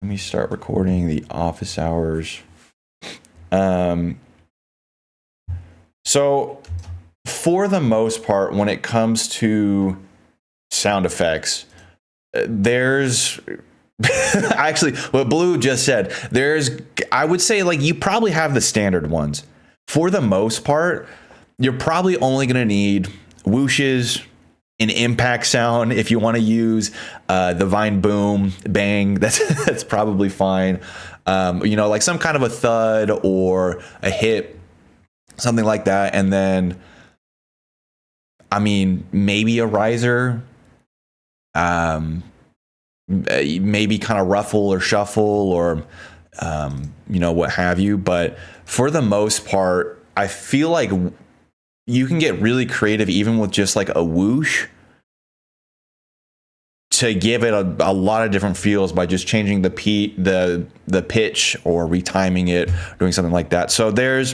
let me start recording the office hours. So for the most part, when it comes to sound effects, there's actually what Blue just said. I would say like you probably have the standard ones. For the most part, you're probably only going to need whooshes, an impact sound. If you want to use the Vine boom, bang, that's probably fine. Like some kind of a thud or a hit, something like that. And then, I mean, maybe a riser, maybe kind of ruffle or shuffle or, what have you. But for the most part, I feel like you can get really creative even with just like a whoosh to give it a lot of different feels by just changing the pitch or retiming it, doing something like that. So there's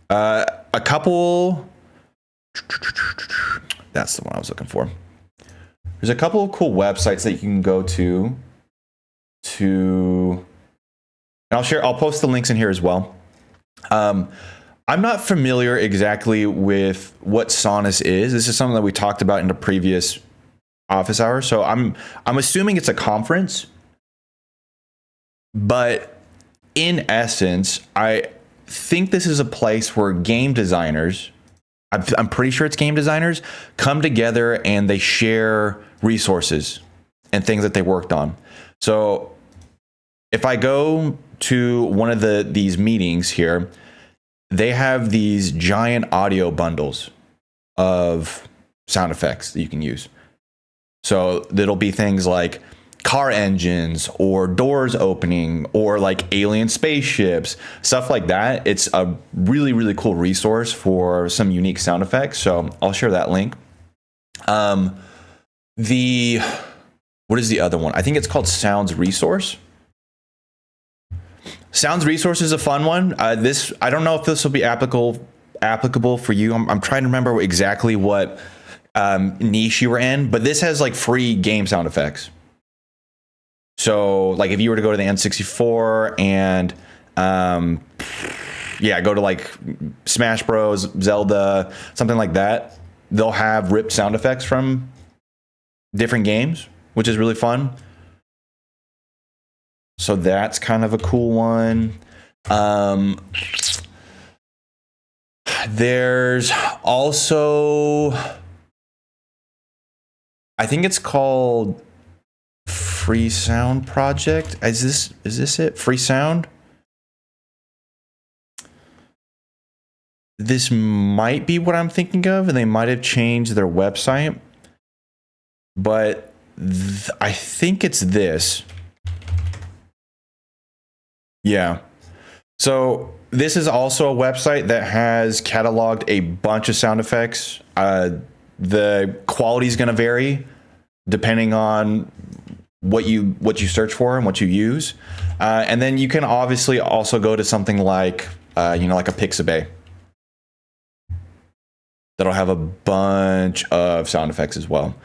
a couple. That's the one I was looking for. There's a couple of cool websites that you can go to. And I'll post the links in here as well. I'm not familiar exactly with what Sonus is. This is something that we talked about in the previous office hours. So I'm assuming it's a conference. But in essence, I think this is a place where game designers, I'm pretty sure it's game designers, come together and they share resources and things that they worked on. So if I go to one of these meetings here, they have these giant audio bundles of sound effects that you can use. So it'll be things like car engines or doors opening or like alien spaceships, stuff like that. It's a really, really cool resource for some unique sound effects. So I'll share that link. What is the other one? I think it's called Sounds Resource. Sounds Resource is a fun one. I don't know if this will be applicable for you. I'm trying to remember exactly what niche you were in, but this has like free game sound effects. So like if you were to go to the N64 and go to like Smash Bros, Zelda, something like that, they'll have ripped sound effects from different games, which is really fun. So that's kind of a cool one. There's also, I think it's called Free Sound Project. Is this it? Free Sound? This might be what I'm thinking of, and they might have changed their website. But I think it's this. Yeah. So this is also a website that has cataloged a bunch of sound effects. The quality is going to vary depending on what you search for and what you use. And then you can obviously also go to something like, like a Pixabay. That'll have a bunch of sound effects as well.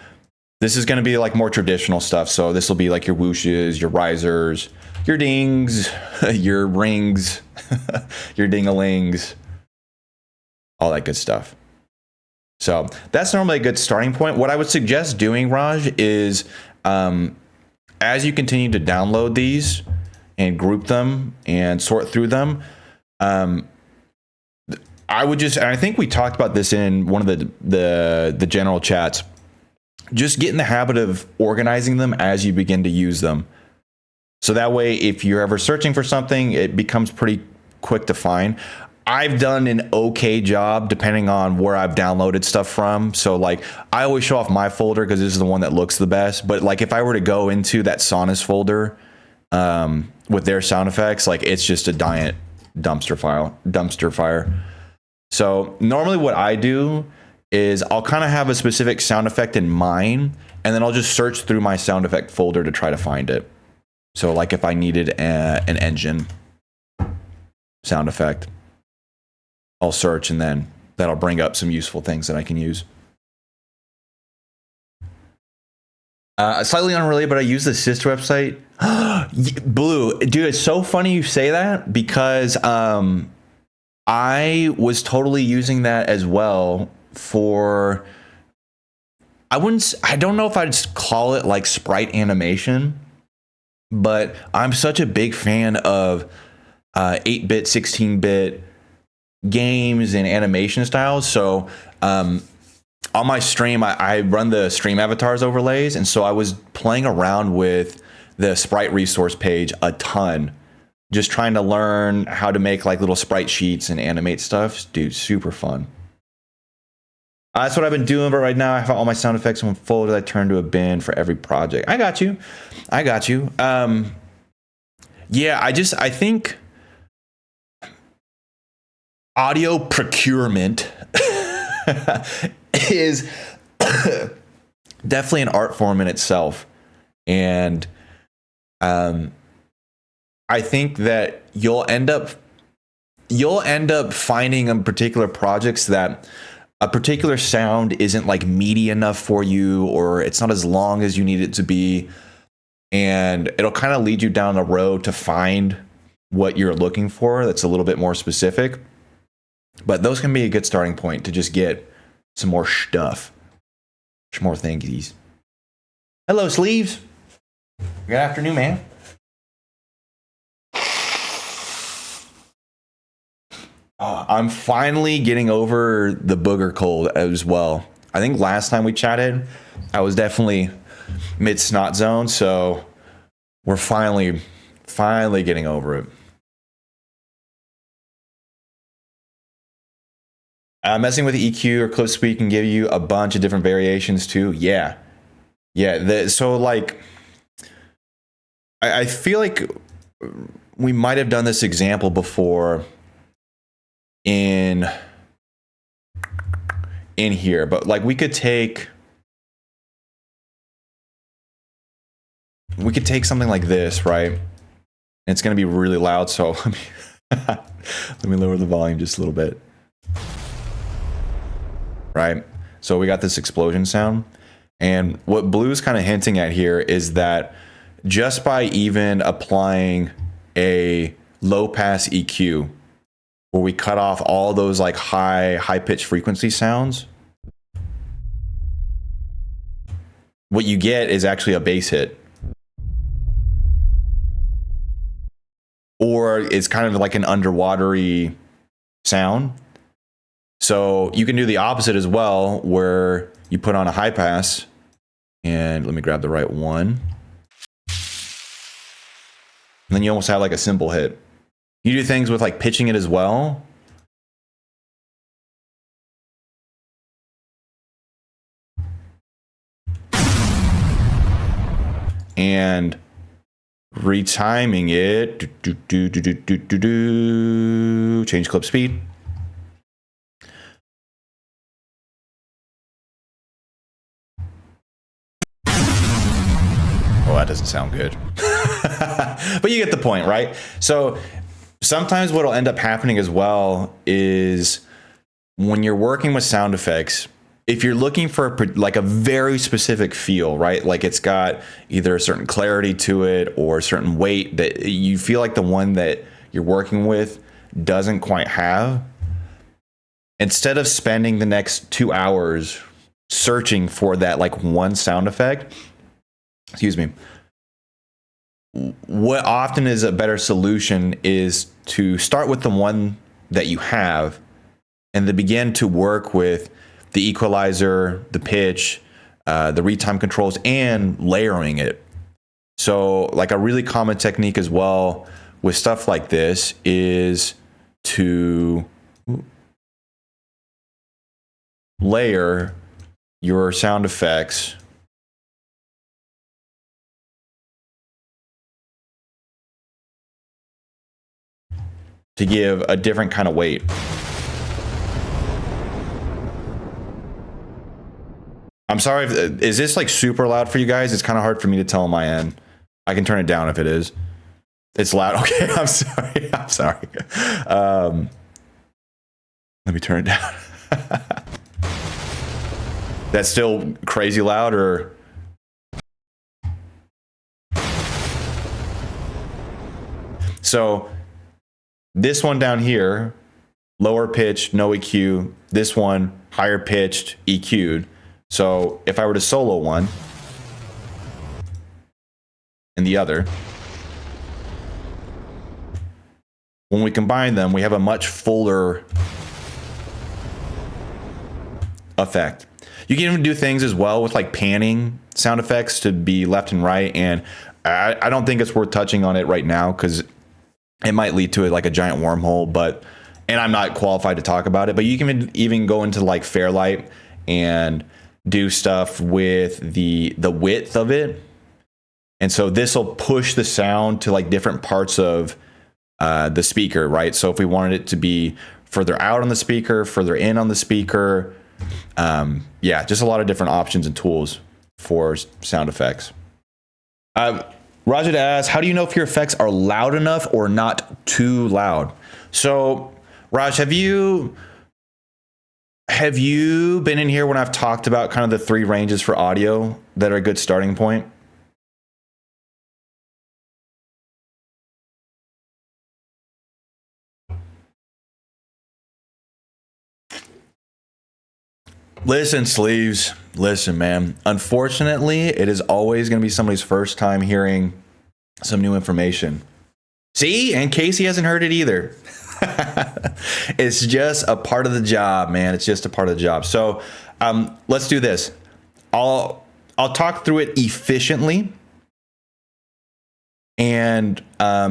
This is going to be like more traditional stuff. So this will be like your whooshes, your risers, your dings, your rings, your ding-a-lings, all that good stuff. So that's normally a good starting point. What I would suggest doing, Raj, is as you continue to download these and group them and sort through them, I would just, and I think we talked about this in one of the general chats, just get in the habit of organizing them as you begin to use them. So that way, if you're ever searching for something, it becomes pretty quick to find. I've done an okay job depending on where I've downloaded stuff from. So like I always show off my folder because this is the one that looks the best. But like if I were to go into that Sonus folder with their sound effects, like it's just a giant dumpster fire. So normally what I do is I'll kind of have a specific sound effect in mind, and then I'll just search through my sound effect folder to try to find it. So like if I needed an engine sound effect, I'll search, and then that'll bring up some useful things that I can use. Slightly unrelated, but I use the sister website. Blue, dude, it's so funny you say that because I was totally using that as well for. I don't know if I'd call it like sprite animation, but I'm such a big fan of 8-bit, 16-bit games and animation styles. So on my stream, I run the stream avatars overlays, and so I was playing around with the sprite resource page a ton, just trying to learn how to make like little sprite sheets and animate stuff. Dude, super fun. That's what I've been doing, but right now I have all my sound effects in one folder that I turn to a bin for every project. I got you. Yeah, I think audio procurement is definitely an art form in itself. And I think that you'll end up finding in particular projects that a particular sound isn't like meaty enough for you, or it's not as long as you need it to be. And it'll kind of lead you down a road to find what you're looking for that's a little bit more specific. But those can be a good starting point to just get some more stuff. Some more thingies. Hello, Sleeves. Good afternoon, man. I'm finally getting over the booger cold as well. I think last time we chatted, I was definitely mid snot zone, so we're finally getting over it. Messing with EQ or clip speed can give you a bunch of different variations too. Yeah. So like, I feel like we might have done this example before in here, but like we could take something like this, right? And it's going to be really loud, so let me lower the volume just a little bit. Right? So we got this explosion sound, and what Blue's kind of hinting at here is that just by even applying a low pass EQ where we cut off all those like high pitch frequency sounds, what you get is actually a bass hit. Or it's kind of like an underwatery sound. So you can do the opposite as well, where you put on a high pass, and let me grab the right one. And then you almost have like a cymbal hit. You do things with like pitching it as well. And retiming it. Change clip speed. Oh, that doesn't sound good. But you get the point, right? So sometimes what'll end up happening as well is when you're working with sound effects, if you're looking for like a very specific feel, right? Like it's got either a certain clarity to it or a certain weight that you feel like the one that you're working with doesn't quite have. Instead of spending the next 2 hours searching for that like one sound effect, excuse me, what often is a better solution is to start with the one that you have and then begin to work with the equalizer, the pitch, the retime controls, and layering it. So like a really common technique as well with stuff like this is to layer your sound effects to give a different kind of weight. I'm sorry, is this like super loud for you guys? It's kind of hard for me to tell on my end. I can turn it down if it is. It's loud. Okay, I'm sorry. Let me turn it down. That's still crazy loud, or So this one down here, lower pitched, no EQ. This one, higher pitched, EQ'd. So if I were to solo one and the other, when we combine them, we have a much fuller effect. You can even do things as well with like panning sound effects to be left and right. And I don't think it's worth touching on it right now because it might lead to like a giant wormhole, and I'm not qualified to talk about it, but you can even go into like Fairlight and do stuff with the width of it. And so this will push the sound to like different parts of the speaker, right? So if we wanted it to be further out on the speaker, further in on the speaker, yeah, just a lot of different options and tools for sound effects. Rajat asks, how do you know if your effects are loud enough or not too loud? So Raj, have you been in here when I've talked about kind of the 3 ranges for audio that are a good starting point? Listen, Sleeves. Listen, man. Unfortunately, it is always going to be somebody's first time hearing some new information. See? And Casey hasn't heard it either. It's just a part of the job, man. It's just a part of the job. So let's do this. I'll talk through it efficiently. And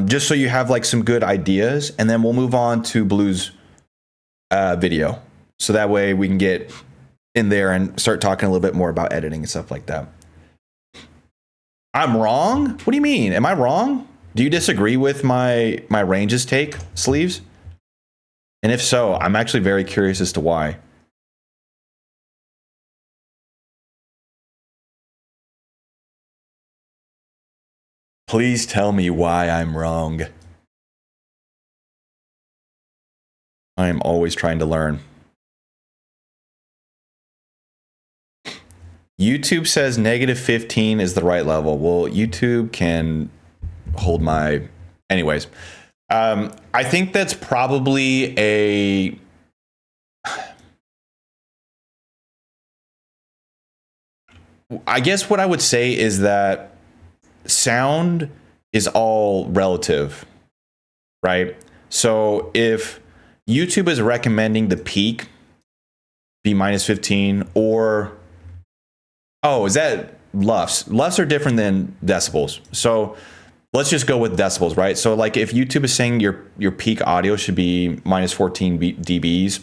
just so you have like some good ideas. And then we'll move on to Blue's video. So that way we can get in there and start talking a little bit more about editing and stuff like that. I'm wrong? What do you mean? Am I wrong? Do you disagree with my ranges take, Sleeves? And if so, I'm actually very curious as to why. Please tell me why I'm wrong. I am always trying to learn. YouTube says -15 is the right level. Well, YouTube can hold my... Anyways, I think that's probably a... I guess what I would say is that sound is all relative, right? So if YouTube is recommending the peak be -15 or... Oh, is that LUFS? LUFS are different than decibels. So let's just go with decibels, right? So like if YouTube is saying your peak audio should be -14 dBs,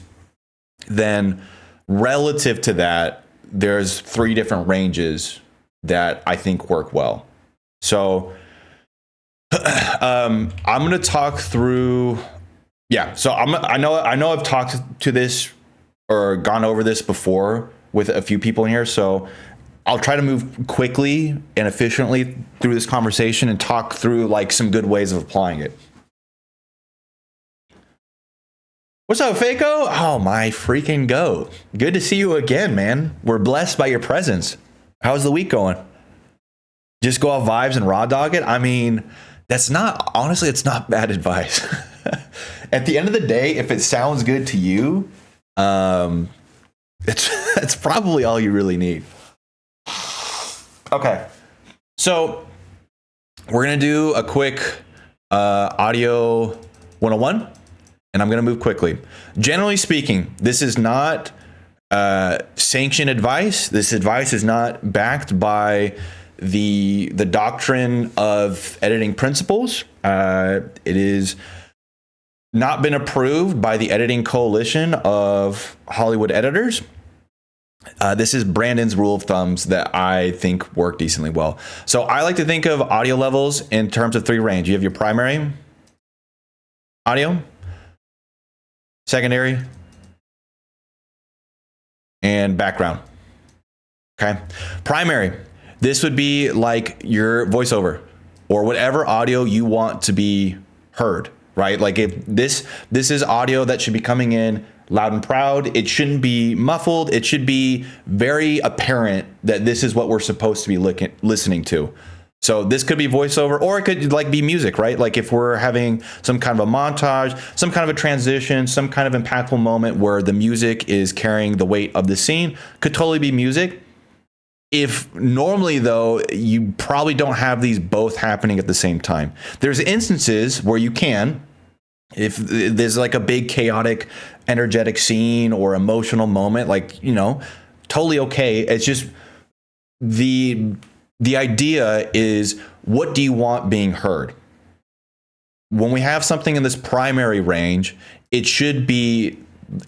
then relative to that, there's 3 different ranges that I think work well. So I'm going to talk through, yeah. So I know I've talked to this or gone over this before with a few people in here. So I'll try to move quickly and efficiently through this conversation and talk through like some good ways of applying it. What's up, Faco? Oh, my freaking goat. Good to see you again, man. We're blessed by your presence. How's the week going? Just go off vibes and raw dog it? I mean, honestly, it's not bad advice. At the end of the day, if it sounds good to you, it's probably all you really need. Okay, so we're going to do a quick audio 101, and I'm going to move quickly. Generally speaking, this is not sanctioned advice. This advice is not backed by the doctrine of editing principles. It is not been approved by the Editing Coalition of Hollywood Editors. This is Brandon's rule of thumbs that I think work decently well. So I like to think of audio levels in terms of 3 range. You have your primary audio, secondary, and background. Okay. Primary. This would be like your voiceover or whatever audio you want to be heard, right? Like if this is audio that should be coming in loud and proud. It shouldn't be muffled. It should be very apparent that this is what we're supposed to be listening to. So this could be voiceover, or it could like be music, right? Like if we're having some kind of a montage, some kind of a transition, some kind of impactful moment where the music is carrying the weight of the scene, could totally be music. If normally though, you probably don't have these both happening at the same time. There's instances where you can, if there's like a big chaotic, energetic scene or emotional moment, like, you know, totally okay. It's just the idea is, what do you want being heard? When we have something in this primary range, it should be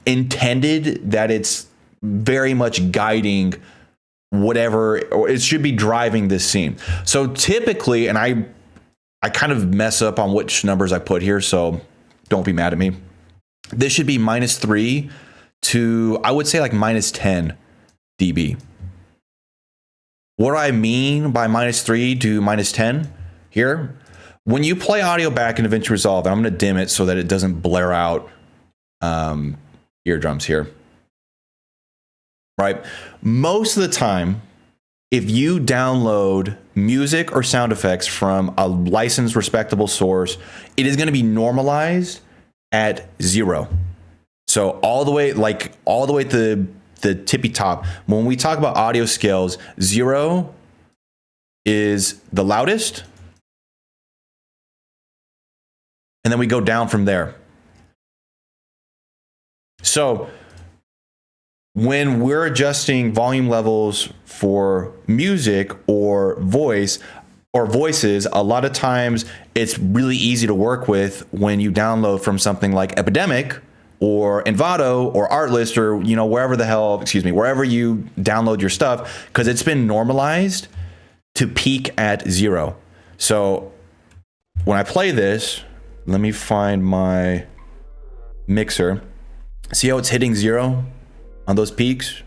intended that it's very much guiding whatever, or it should be driving this scene. So typically, and I kind of mess up on which numbers I put here, so don't be mad at me. This should be -3 to, I would say, like -10 dB. What do I mean by -3 to -10 here? When you play audio back in DaVinci Resolve, and I'm going to dim it so that it doesn't blare out eardrums here, right? Most of the time, if you download music or sound effects from a licensed, respectable source, it is going to be normalized at 0. So all the way to the tippy top. When we talk about audio scales, 0 is the loudest, and then we go down from there. So when we're adjusting volume levels for music or voices, a lot of times it's really easy to work with when you download from something like Epidemic or Envato or Artlist, or, you know, wherever you download your stuff, because it's been normalized to peak at 0. So when I play this, let me find my mixer. See how it's hitting 0 on those peaks?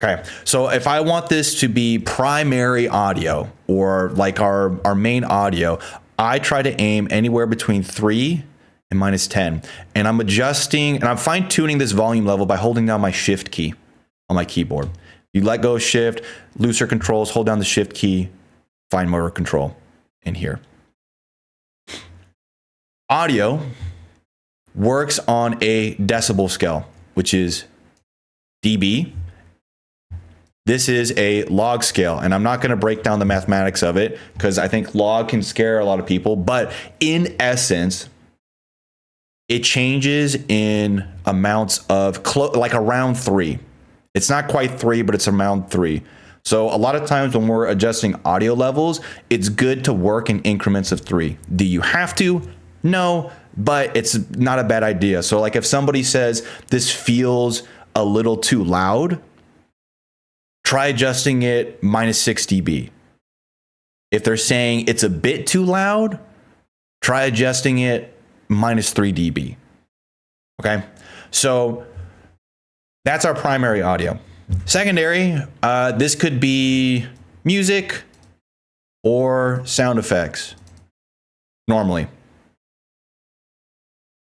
Okay, so if I want this to be primary audio, or like our main audio, I try to aim anywhere between 3 and -10. And I'm adjusting, and I'm fine tuning this volume level by holding down my shift key on my keyboard. You let go of shift, looser controls, hold down the shift key, fine motor control in here. Audio works on a decibel scale, which is dB. This is a log scale, and I'm not going to break down the mathematics of it because I think log can scare a lot of people, but in essence, it changes in amounts of like around 3. It's not quite 3, but it's around 3. So a lot of times when we're adjusting audio levels, it's good to work in increments of 3. Do you have to? No, but it's not a bad idea. So like if somebody says this feels a little too loud, try adjusting it -6 dB. If they're saying it's a bit too loud, try adjusting it -3 dB. Okay, so that's our primary audio. Secondary, this could be music or sound effects. Normally,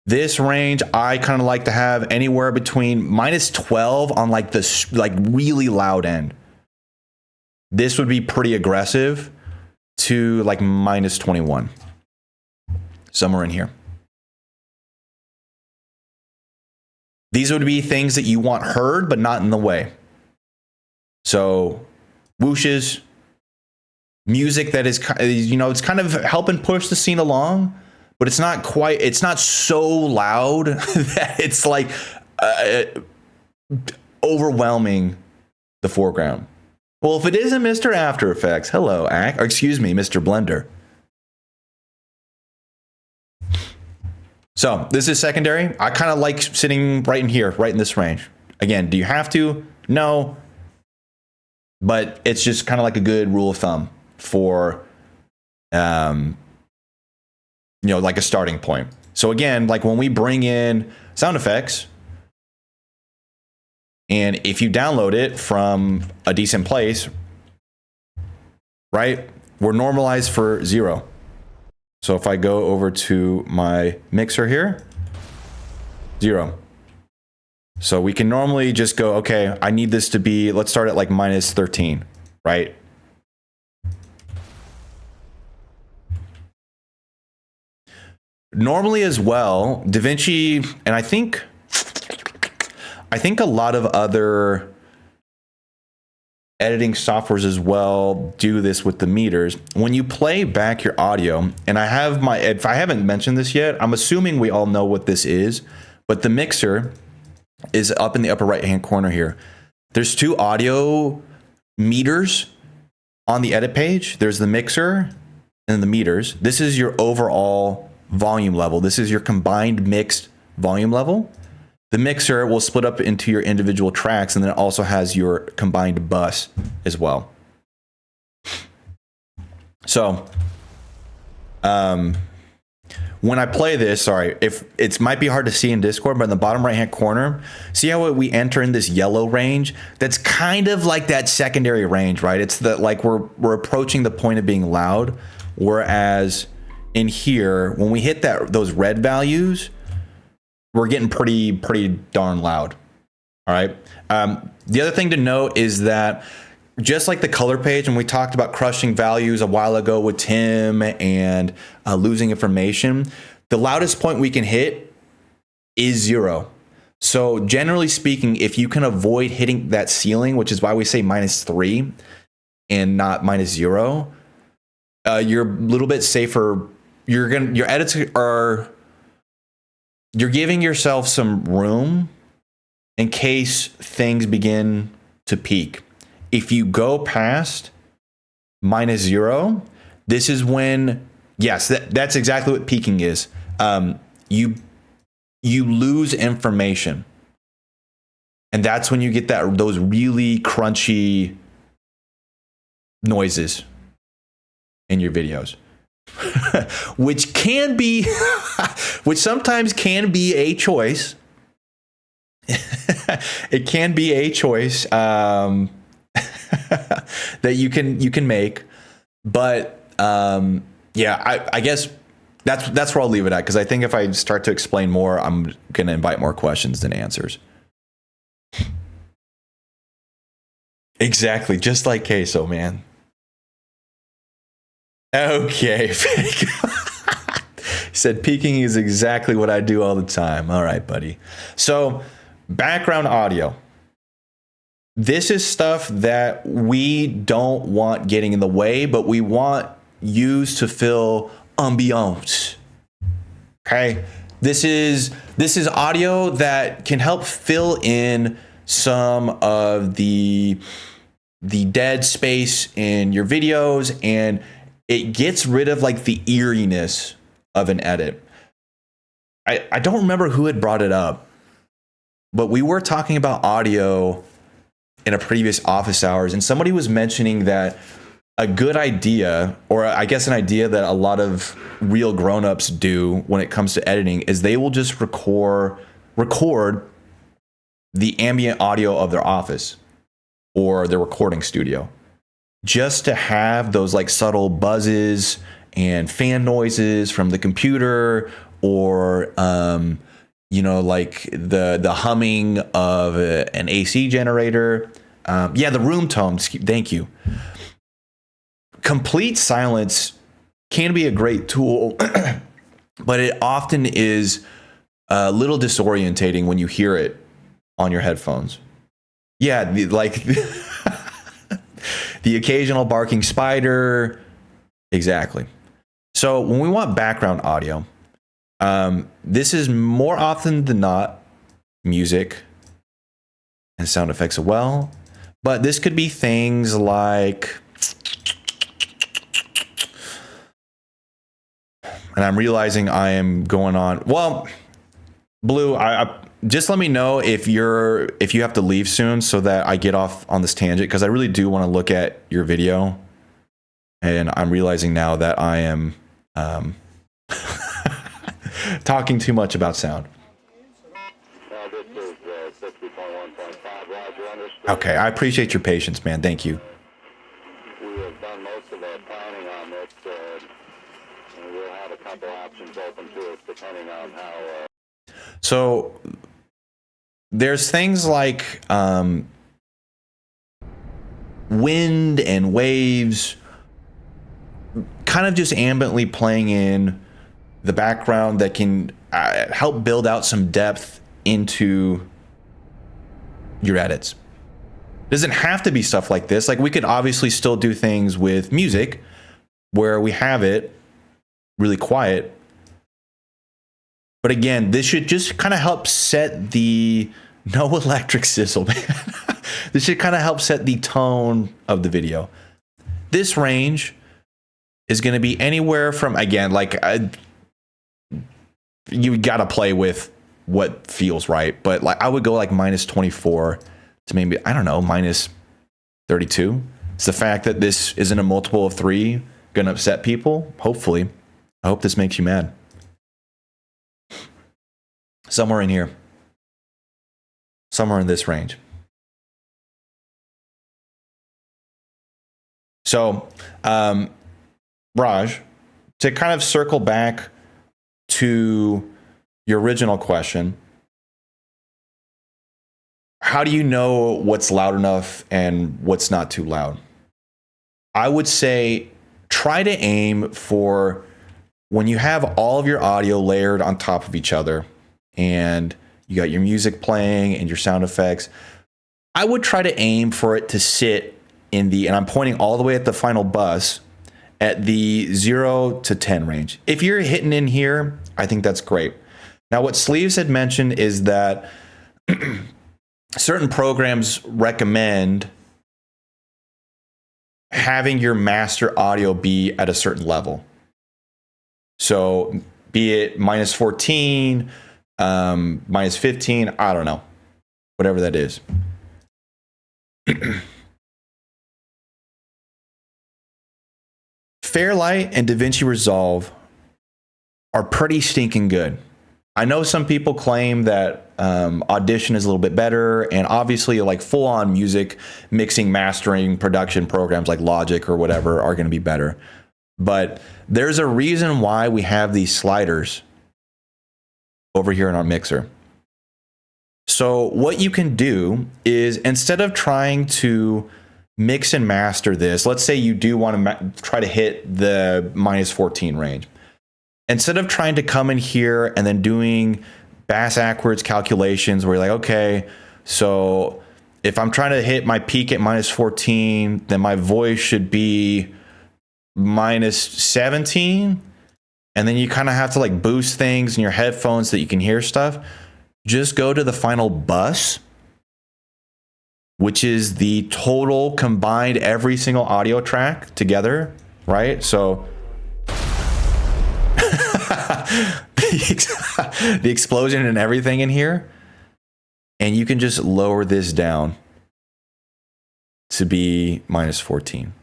this range I kind of like to have anywhere between -12 on like this really loud end. This would be pretty aggressive, to like -21, somewhere in here. These would be things that you want heard, but not in the way. So whooshes, music that is, you know, it's kind of helping push the scene along, but it's not so loud that it's like overwhelming the foreground. Well, if it isn't Mr. After Effects, hello, Mr. Blender. So this is secondary. I kind of like sitting right in here, right in this range. Again, do you have to? No. But it's just kind of like a good rule of thumb for, you know, like a starting point. So again, like when we bring in sound effects, and if you download it from a decent place, right, we're normalized for 0. So if I go over to my mixer here, 0. So we can normally just go, okay, I need this to be, let's start at like -13, right? Normally as well, DaVinci, and I think a lot of other editing softwares as well do this with the meters. When you play back your audio, and if I haven't mentioned this yet, I'm assuming we all know what this is, but the mixer is up in the upper right hand corner here. There's two audio meters on the edit page. There's the mixer and the meters. This is your overall volume level. This is your combined mixed volume level. The mixer will split up into your individual tracks, and then it also has your combined bus as well. So, when I play this, sorry, if it might be hard to see in Discord, but in the bottom right hand corner, see how we enter in this yellow range? That's kind of like that secondary range, right? It's the like we're approaching the point of being loud, whereas in here, when we hit those red values, we're getting pretty darn loud. All right. The other thing to note is that just like the color page, when we talked about crushing values a while ago with Tim and losing information, the loudest point we can hit is 0. So generally speaking, if you can avoid hitting that ceiling, which is why we say -3 and not -0, you're a little bit safer. Your edits you're giving yourself some room in case things begin to peak. If you go past -0, this is when, yes, that's exactly what peaking is. You lose information, and that's when you get those really crunchy noises in your videos. which sometimes can be a choice. It can be a choice that you can make, but yeah, I guess that's where I'll leave it at, because I think if I start to explain more, I'm gonna invite more questions than answers. Exactly, just like queso, man. Okay. He said peaking is exactly what I do all the time. All right, buddy. So background audio. This is stuff that we don't want getting in the way, but we want used to fill ambiance. Okay. This is audio that can help fill in some of the dead space in your videos, and it gets rid of like the eeriness of an edit. I don't remember who had brought it up, but we were talking about audio in a previous office hours, and somebody was mentioning that a good idea, or I guess an idea that a lot of real grown-ups do when it comes to editing, is they will just record the ambient audio of their office or their recording studio, just to have those like subtle buzzes and fan noises from the computer, or like the humming of an AC generator. The room tone. Thank you. Complete silence can be a great tool, but it often is a little disorientating when you hear it on your headphones. Yeah, the occasional barking spider. Exactly. So when we want background audio, this is more often than not music and sound effects as well. But this could be things like, and I'm realizing I am going on. Well, Blue, I just let me know if you have to leave soon so that I get off on this tangent, because I really do want to look at your video, and I'm realizing now that I am talking too much about sound. Okay, I appreciate your patience, man. Thank you. We have done most of our planning on this, and we'll have a couple options open to us depending on how. So there's things like wind and waves kind of just ambiently playing in the background that can help build out some depth into your edits. Doesn't have to be stuff like this. Like, we could obviously still do things with music where we have it really quiet. But again, this should just kind of help set the no electric sizzle, man. This should kind of help set the tone of the video. This range is going to be anywhere from, again, like, you got to play with what feels right. But like, I would go like minus 24 to maybe, I don't know, minus 32. It's the fact that this isn't a multiple of 3 going to upset people. Hopefully. I hope this makes you mad. Somewhere in here. Somewhere in this range. So, Raj, to kind of circle back to your original question, how do you know what's loud enough and what's not too loud? I would say try to aim for when you have all of your audio layered on top of each other and you got your music playing and your sound effects. I would try to aim for it to sit in the, and I'm pointing all the way at the final bus, at the 0 to 10 range. If you're hitting in here, I think that's great. Now, what Sleeves had mentioned is that certain programs recommend having your master audio be at a certain level. So be it minus 14, minus 15, I don't know, whatever that is. Fairlight and DaVinci Resolve are pretty stinking good. I know some people claim that Audition is a little bit better, and obviously like full-on music mixing, mastering, production programs like Logic or whatever are going to be better. But there's a reason why we have these sliders over here in our mixer. So what you can do is, instead of trying to mix and master this, let's say you do want to try to hit the minus 14 range. Instead of trying to come in here and then doing bass-ackwards calculations where you're like, okay, so if I'm trying to hit my peak at minus 14, then my voice should be minus 17. And then you kind of have to like boost things in your headphones so that you can hear stuff. Just go to the final bus, which is the total combined every single audio track together, right? So the explosion and everything in here, and you can just lower this down to be minus 14.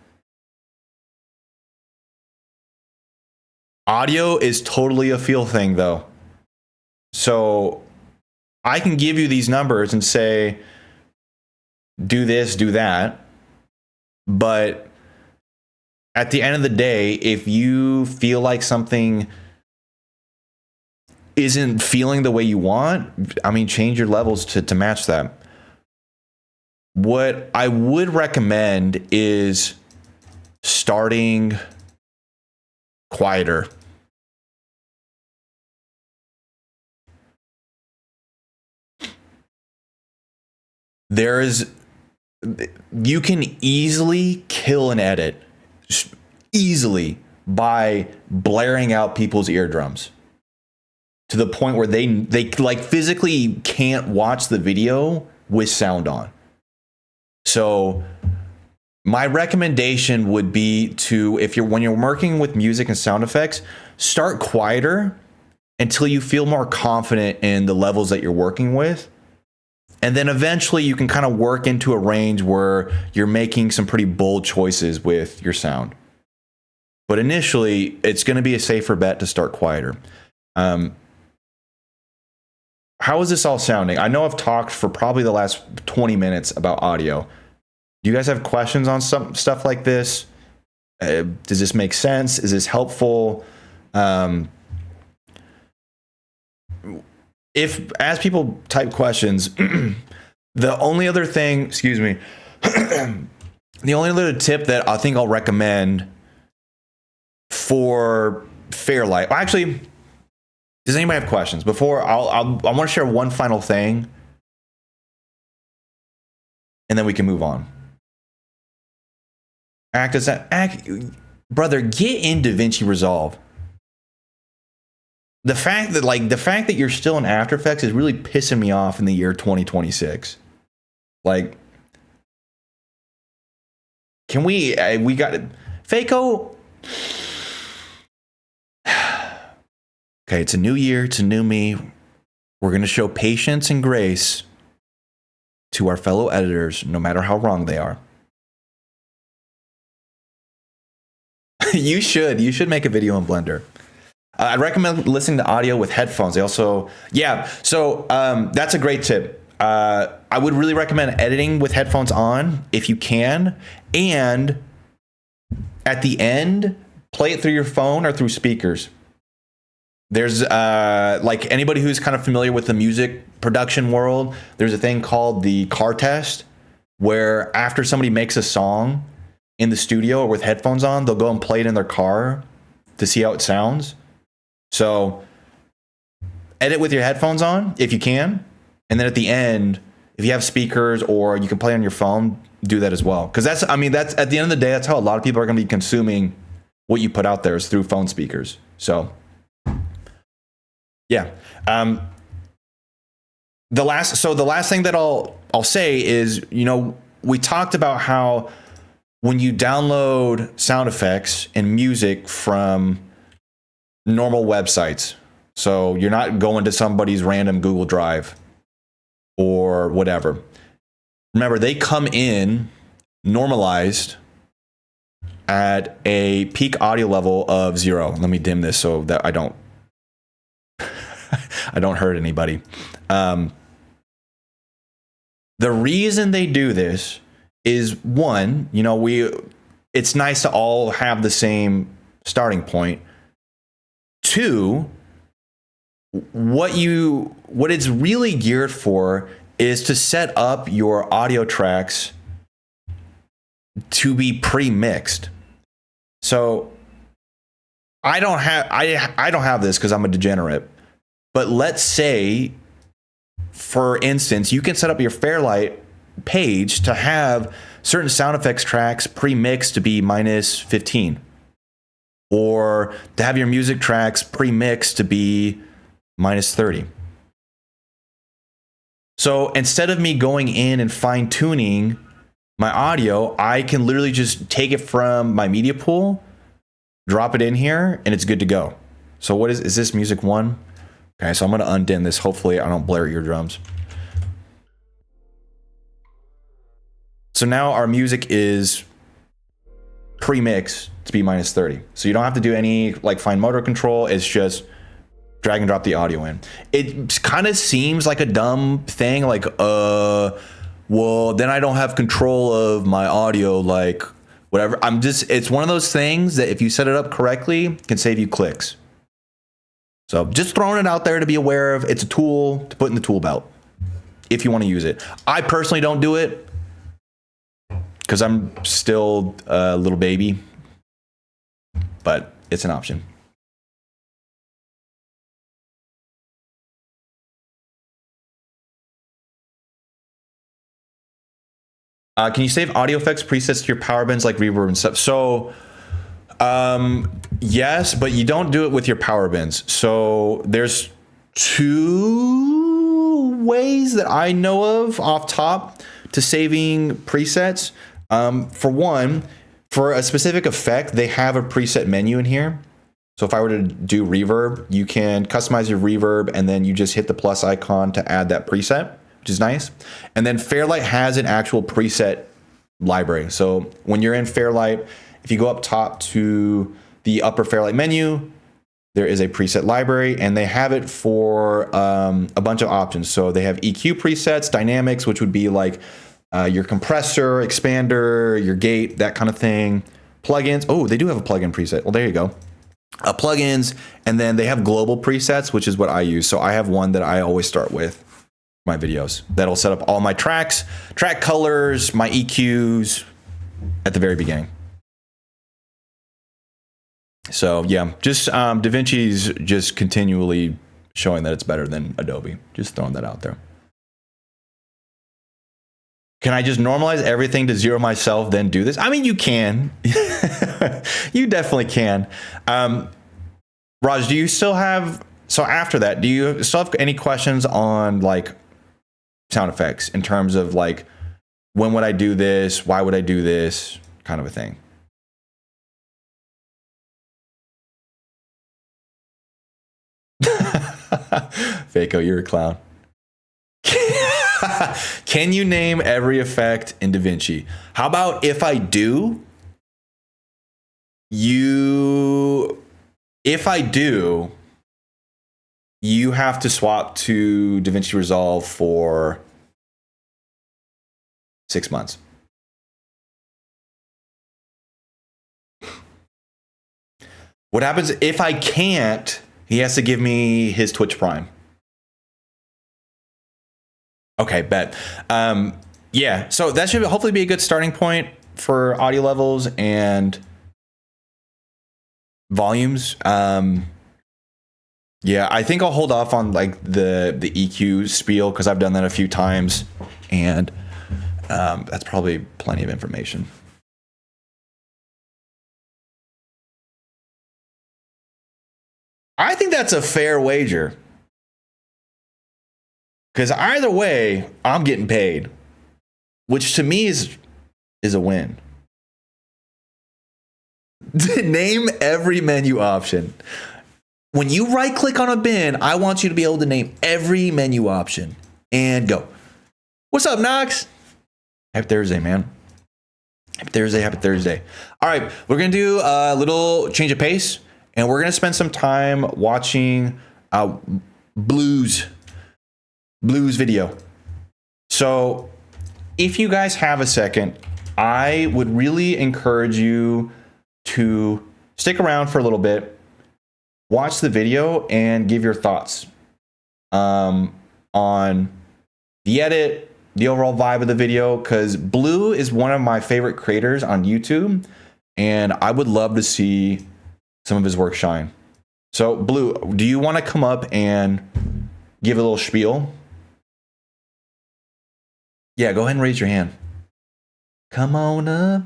Audio is totally a feel thing though. So I can give you these numbers and say, do this, do that. But at the end of the day, if you feel like something isn't feeling the way you want, I mean, change your levels to match that. What I would recommend is starting quieter. You can easily kill an edit, easily, by blaring out people's eardrums to the point where they like physically can't watch the video with sound on. So my recommendation would be to, when you're working with music and sound effects, start quieter until you feel more confident in the levels that you're working with. And then eventually you can kind of work into a range where you're making some pretty bold choices with your sound. But initially, it's going to be a safer bet to start quieter. How is this all sounding? I know I've talked for probably the last 20 minutes about audio. Do you guys have questions on some stuff like this? Does this make sense? Is this helpful? If, as people type questions, the only other thing, the only other tip that I think I'll recommend for Fairlight, actually, Does anybody have questions? Before I want to share one final thing, and then we can move on. Brother, get in DaVinci Resolve. The fact that you're still in After Effects is really pissing me off in the year 2026. Like, can we got it. Faco. Okay, it's a new year, it's a new me. We're going to show patience and grace to our fellow editors, no matter how wrong they are. You should make a video in Blender. I'd recommend listening to audio with headphones. They also, that's a great tip. I would really recommend editing with headphones on if you can. And at the end, play it through your phone or through speakers. There's like anybody who's kind of familiar with the music production world, there's a thing called the car test, where after somebody makes a song in the studio or with headphones on, they'll go and play it in their car to see how it sounds. So edit with your headphones on if you can. And then at the end, if you have speakers or you can play on your phone, do that as well. Because that's at the end of the day, that's how a lot of people are going to be consuming what you put out there, is through phone speakers. So yeah. The last thing that I'll say is, we talked about how when you download sound effects and music from normal websites, so you're not going to somebody's random Google Drive or whatever. Remember, they come in normalized at a peak audio level of 0. Let me dim this so that I don't hurt anybody. The reason they do this is, one, it's nice to all have the same starting point. Two, what it's really geared for is to set up your audio tracks to be pre-mixed. So I don't have this because I'm a degenerate. But let's say, for instance, you can set up your Fairlight page to have certain sound effects tracks pre-mixed to be -15, or to have your music tracks pre-mixed to be -30. So instead of me going in and fine-tuning my audio, I can literally just take it from my media pool, drop it in here, and it's good to go. So what is this music 1? Okay, so I'm going to undin this. Hopefully I don't blare your drums. So now our music is pre-mixed to be -30. So you don't have to do any fine motor control. It's just drag and drop the audio in. It kind of seems like a dumb thing, well, then I don't have control of my audio, whatever. It's one of those things that if you set it up correctly, can save you clicks. So just throwing it out there to be aware of. It's a tool to put in the tool belt if you want to use it. I personally don't do it because I'm still a little baby, but it's an option. Can you save audio effects presets to your power bins like reverb and stuff? So yes, but you don't do it with your power bins. So there's 2 ways that I know of off top to saving presets. For one, for a specific effect, they have a preset menu in here. So if I were to do reverb, you can customize your reverb and then you just hit the plus icon to add that preset, which is nice. And then Fairlight has an actual preset library. So when you're in Fairlight, if you go up top to the upper Fairlight menu, there is a preset library, and they have it for a bunch of options. So they have EQ presets, dynamics, which would be like your compressor, expander, your gate, that kind of thing. Plugins. Oh, they do have a plugin preset. Well, there you go. Plugins, and then they have global presets, which is what I use. So I have one that I always start with my videos. That'll set up all my tracks, track colors, my EQs at the very beginning. So yeah, just DaVinci's just continually showing that it's better than Adobe. Just throwing that out there. Can I just normalize everything to zero myself, then do this? I mean, you can. You definitely can. Raj, do you still have, so after that, do you still have any questions on like sound effects in terms of like, when would I do this? Why would I do this? Kind of a thing. Faco, you're a clown. Can you name every effect in DaVinci? How about if I do, you have to swap to DaVinci Resolve for 6 months. What happens if I can't? He has to give me his Twitch Prime. Okay, bet. Yeah, so that should hopefully be a good starting point for audio levels and volumes. Yeah, I think I'll hold off on like the EQ spiel because I've done that a few times, and that's probably plenty of information. I think that's a fair wager. Because either way, I'm getting paid, which to me is a win. Name every menu option. When you right click on a bin, I want you to be able to name every menu option and go. What's up, Knox? Happy Thursday, man. Happy Thursday, happy Thursday. All right, we're going to do a little change of pace, and we're going to spend some time watching Blue's video. So if you guys have a second, I would really encourage you to stick around for a little bit, watch the video, and give your thoughts on the edit, the overall vibe of the video, because Blue is one of my favorite creators on YouTube, and I would love to see some of his work shine. So Blue, do you want to come up and give a little spiel? Yeah, go ahead and raise your hand. Come on up.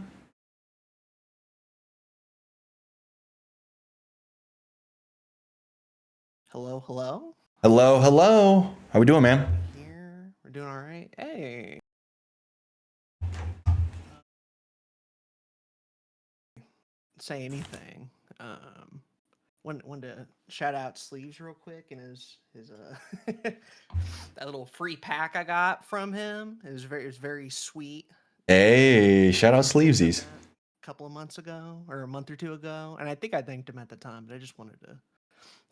Hello, hello. Hello, hello. How we doing, man? Here, we're doing all right. Hey. Say anything. Wanted to shout out Sleeves real quick and his that little free pack I got from him. It was very sweet. Hey, shout out Sleevesies. A couple of months ago or a month or two ago, and I think I thanked him at the time, but I just wanted to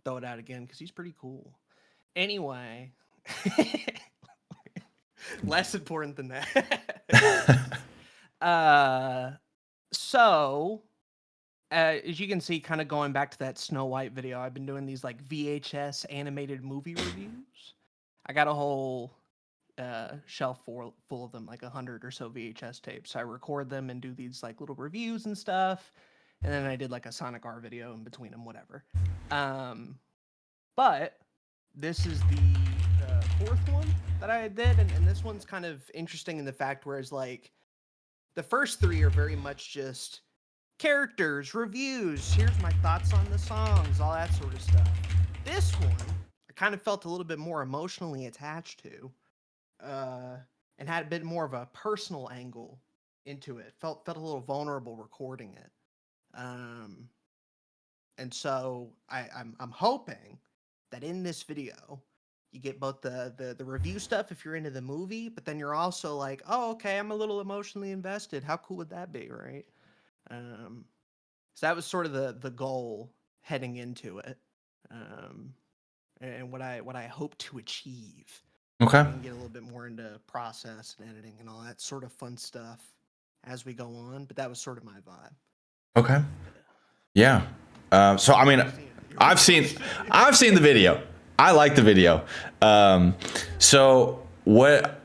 throw it out again because he's pretty cool. Anyway, less important than that. So as you can see, kind of going back to that Snow White video, I've been doing these like VHS animated movie reviews. I got a whole shelf full of them, like 100 or so VHS tapes. So I record them and do these like little reviews and stuff. And then I did like a Sonic R video in between them, whatever. But this is the fourth one that I did. And this one's kind of interesting in the fact whereas like the first three are very much just characters, reviews, here's my thoughts on the songs, all that sort of stuff. This one, I kind of felt a little bit more emotionally attached to, and had a bit more of a personal angle into it. Felt a little vulnerable recording it. And so I'm hoping that in this video, you get both the review stuff if you're into the movie, but then you're also like, oh, okay, I'm a little emotionally invested. How cool would that be, right? So that was sort of the goal heading into it, and what I hope to achieve. Okay. We can get a little bit more into process and editing and all that sort of fun stuff as we go on, but that was sort of my vibe. Okay. Yeah. So I mean, I've seen the video. I like the video. So what?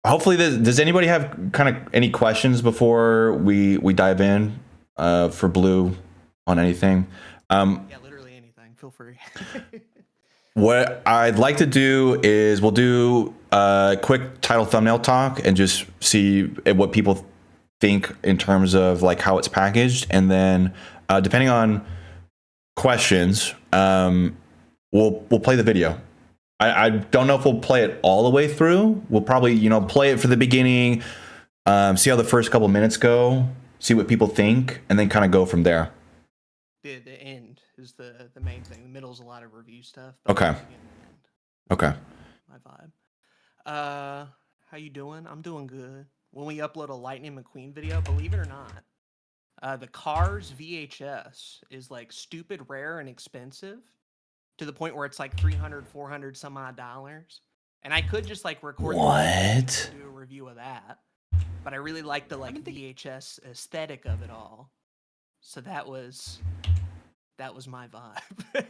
Hopefully, does anybody have kind of any questions before we dive in for Blue on anything? Yeah, literally anything. Feel free. What I'd like to do is we'll do a quick title thumbnail talk and just see what people think in terms of like how it's packaged, and then depending on questions, we'll play the video. I don't know if we'll play it all the way through. We'll probably play it for the beginning, see how the first couple minutes go, see what people think, and then kind of go from there. The end is the main thing. The middle is a lot of review stuff. Okay. Okay. My vibe. How you doing? I'm doing good. When we upload a Lightning McQueen video, believe it or not, the Cars VHS is like stupid rare and expensive to the point where it's like $300, $400 some odd dollars. And I could just like record what? do a review of that, but I really like the like VHS aesthetic of it all. So that was my vibe.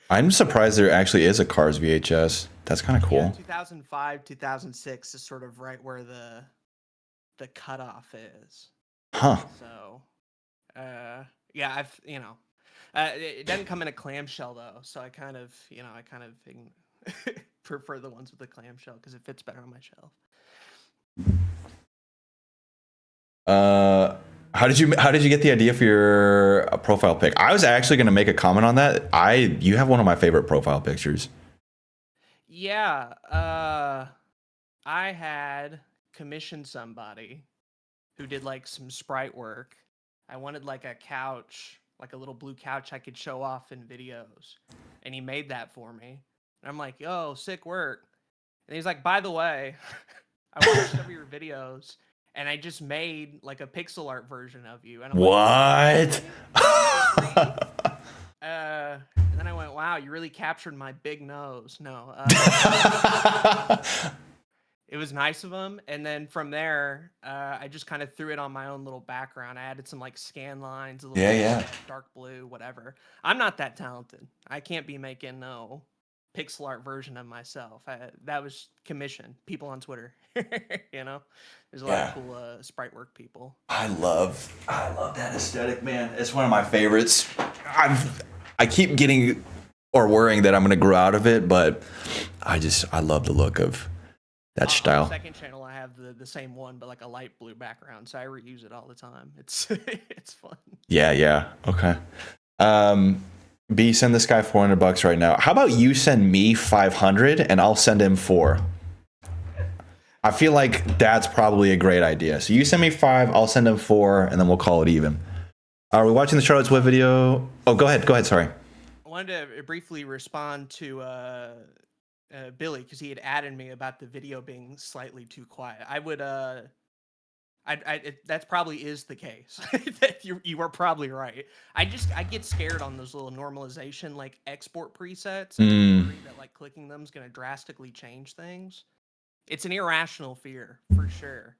I'm surprised there actually is a Cars VHS. That's kind of cool. Yeah, 2005, 2006 is sort of right where the cutoff is. Huh. So, yeah, it doesn't come in a clamshell though, so I kind of prefer the ones with the clamshell because it fits better on my shelf. How did you get the idea for your profile pic? I was actually going to make a comment on that. You have one of my favorite profile pictures. Yeah, I had commissioned somebody who did like some sprite work. I wanted like a couch, like a little blue couch I could show off in videos, and he made that for me. And I'm like, yo, sick work. And he's like, by the way, I watched some of your videos, and I just made like a pixel art version of you. And I'm what? Like, and then I went, wow, you really captured my big nose. No. It was nice of him. And then from there, I just kind of threw it on my own little background. I added some like scan lines, a little dark blue, whatever. I'm not that talented. I can't be making no pixel art version of myself. That was commission. People on Twitter, there's a lot of cool sprite work people. I love that aesthetic, man. It's one of my favorites. I keep getting or worrying that I'm going to grow out of it, but I love the look of that style. On the second channel, I have the same one, but like a light blue background, so I reuse it all the time. It's it's fun. Yeah. Okay. B, send this guy $400 right now. How about you send me 500 and I'll send him 4? I feel like that's probably a great idea. So you send me 5, I'll send him 4, and then we'll call it even. Are we watching the Charlotte's Web video? Oh, go ahead. Sorry. I wanted to briefly respond to Billy because he had added me about the video being slightly too quiet. I would that probably is the case. That you are probably right. I get scared on those little normalization like export presets. I'm worried that like clicking them is going to drastically change things. It's an irrational fear for sure.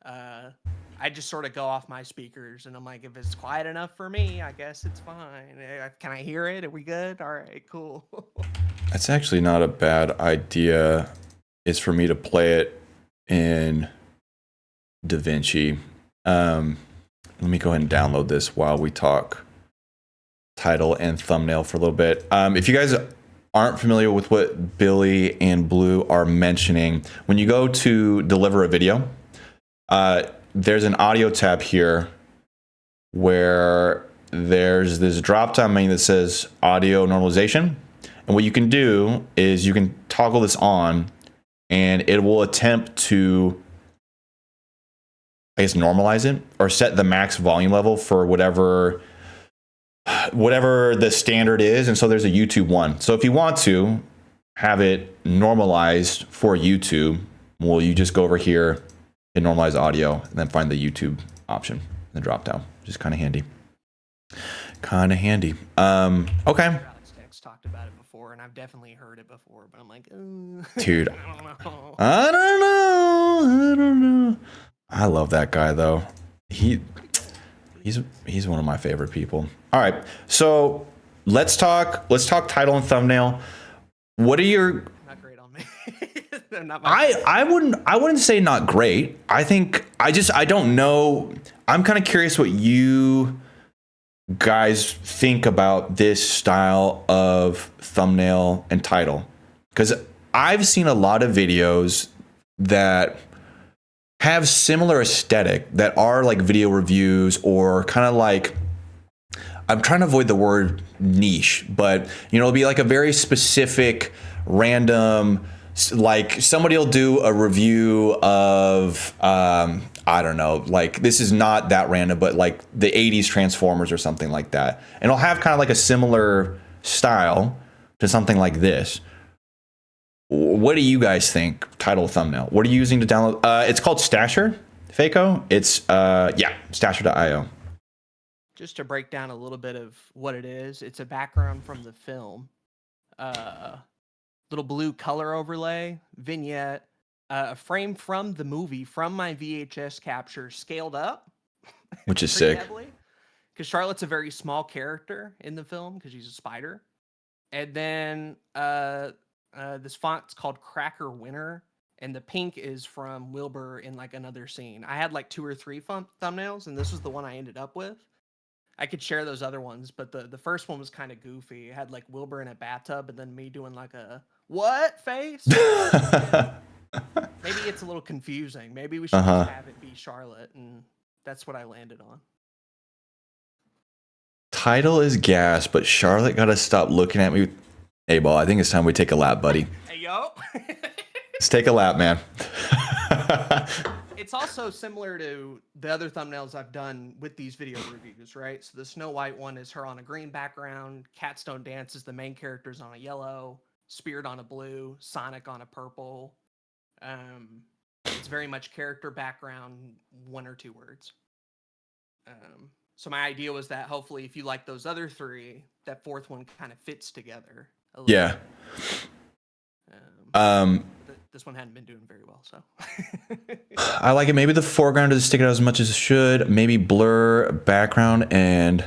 I just sort of go off my speakers and I'm like, if it's quiet enough for me, I guess it's fine. Can I hear it? Are we good? All right, cool. That's actually not a bad idea. Is for me to play it in DaVinci. Let me go ahead and download this while we talk title and thumbnail for a little bit. If you guys aren't familiar with what Billy and Blue are mentioning, when you go to deliver a video, there's an audio tab here where there's this drop down menu that says audio normalization. And what you can do is you can toggle this on and it will attempt to, I guess, normalize it or set the max volume level for whatever the standard is. And so there's a YouTube one. So if you want to have it normalized for YouTube, well, you just go over here and normalize audio and then find the YouTube option in the drop down. Just kind of handy. Okay. Talked about it before, and I've definitely heard it before, but I'm like, dude, I don't know. I love that guy though. He's one of my favorite people. All right, so let's talk title and thumbnail. What are your? Not great on me. I wouldn't say not great. I think I don't know. I'm kind of curious what you guys think about this style of thumbnail and title, because I've seen a lot of videos that have similar aesthetic that are like video reviews, or kind of like, I'm trying to avoid the word niche, but it'll be like a very specific random, like somebody will do a review of I don't know, like this is not that random, but like the 80s Transformers or something like that. And it'll have kind of like a similar style to something like this. What do you guys think? Title, thumbnail. What are you using to download? It's called Stasher, Faco. It's stasher.io. Just to break down a little bit of what it is, it's a background from the film. Little blue color overlay, vignette, a frame from the movie, from my VHS capture, scaled up. Which is sick. Because Charlotte's a very small character in the film, because she's a spider. And then this font's called Cracker Winner, and the pink is from Wilbur in like another scene. I had like 2 or 3 thumbnails, and this was the one I ended up with. I could share those other ones, but the first one was kind of goofy. It had like Wilbur in a bathtub and then me doing like a what face? Maybe it's a little confusing. Maybe we should just have it be Charlotte, and that's what I landed on. Title is gas, but Charlotte gotta stop looking at me. Hey, ball, I think it's time we take a lap, buddy. Hey, yo. Let's take a lap, man. It's also similar to the other thumbnails I've done with these video reviews, right? So the Snow White one is her on a green background. Catstone Dance is the main character's on a yellow. Spirit on a blue. Sonic on a purple. It's very much character background, 1 or 2 words. So my idea was that hopefully if you like those other 3, that 4th one kind of fits together a little bit. This one hadn't been doing very well, so. I like it. Maybe the foreground doesn't stick out as much as it should. Maybe blur background and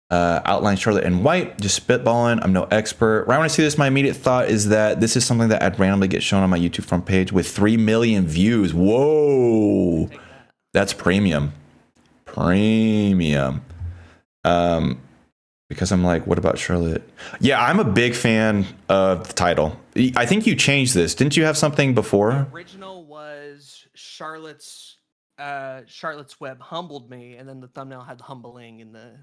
outline Charlotte in white. Just spitballing. I'm no expert. Right when I see this, my immediate thought is that this is something that I'd randomly get shown on my YouTube front page with 3 million views. Whoa. That's premium. Premium. Because I'm like, what about Charlotte? Yeah, I'm a big fan of the title. I think you changed this. Didn't you have something before? The original was Charlotte's Web humbled me, and then the thumbnail had humbling in the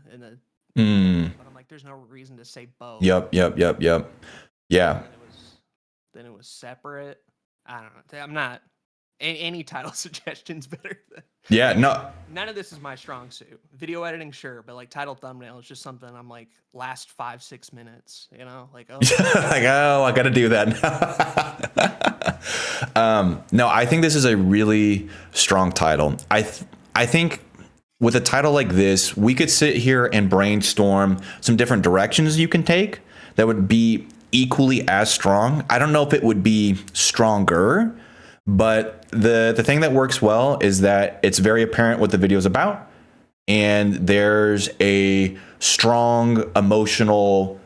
but I'm like, there's no reason to say both. Yep. Yeah. Then it was separate. I don't know. I'm not any title suggestions better than. Yeah, no. None of this is my strong suit. Video editing, sure, but like title thumbnail is just something I'm like last 5-6 minutes, like like, oh, I got to do that now. No, I think this is a really strong title. I think with a title like this, we could sit here and brainstorm some different directions you can take that would be equally as strong. I don't know if it would be stronger, but the thing that works well is that it's very apparent what the video is about, and there's a strong emotional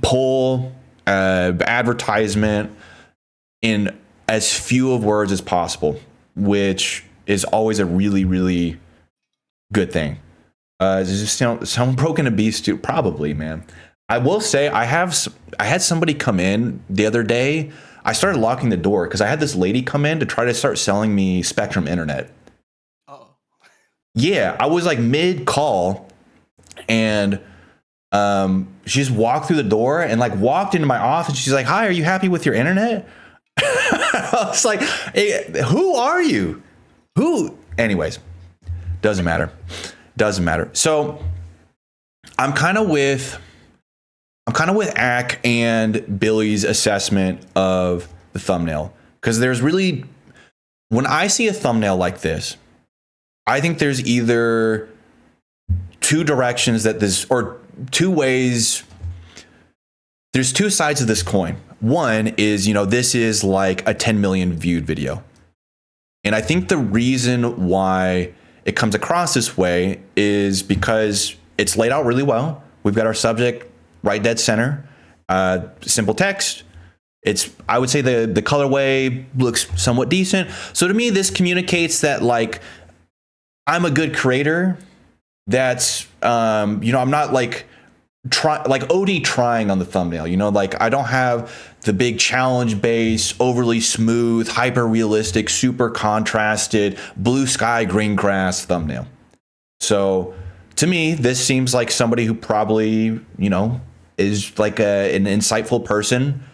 pull, advertisement in as few of words as possible, which is always a really, really good thing. Is just someone broken a beast too? Probably, man. I will say I had somebody come in the other day. I started locking the door because I had this lady come in to try to start selling me Spectrum internet. Oh. Yeah, I was like mid call, and she just walked through the door and like walked into my office. She's like, "Hi, are you happy with your internet?" I was like, hey, "Who are you? Who?" Anyways, doesn't matter. So I'm kind of with Ack and Billy's assessment of the thumbnail, because there's really, when I see a thumbnail like this, I think there's either 2 directions that this, or 2 ways. There's 2 sides of this coin. One is, this is like a 10 million viewed video. And I think the reason why it comes across this way is because it's laid out really well. We've got our subject right dead center, simple text. I would say the colorway looks somewhat decent. So to me, this communicates that like I'm a good creator that's I'm not like OD trying on the thumbnail, like I don't have the big challenge base, overly smooth, hyper realistic, super contrasted, blue sky, green grass thumbnail. So to me, this seems like somebody who probably, is like an insightful person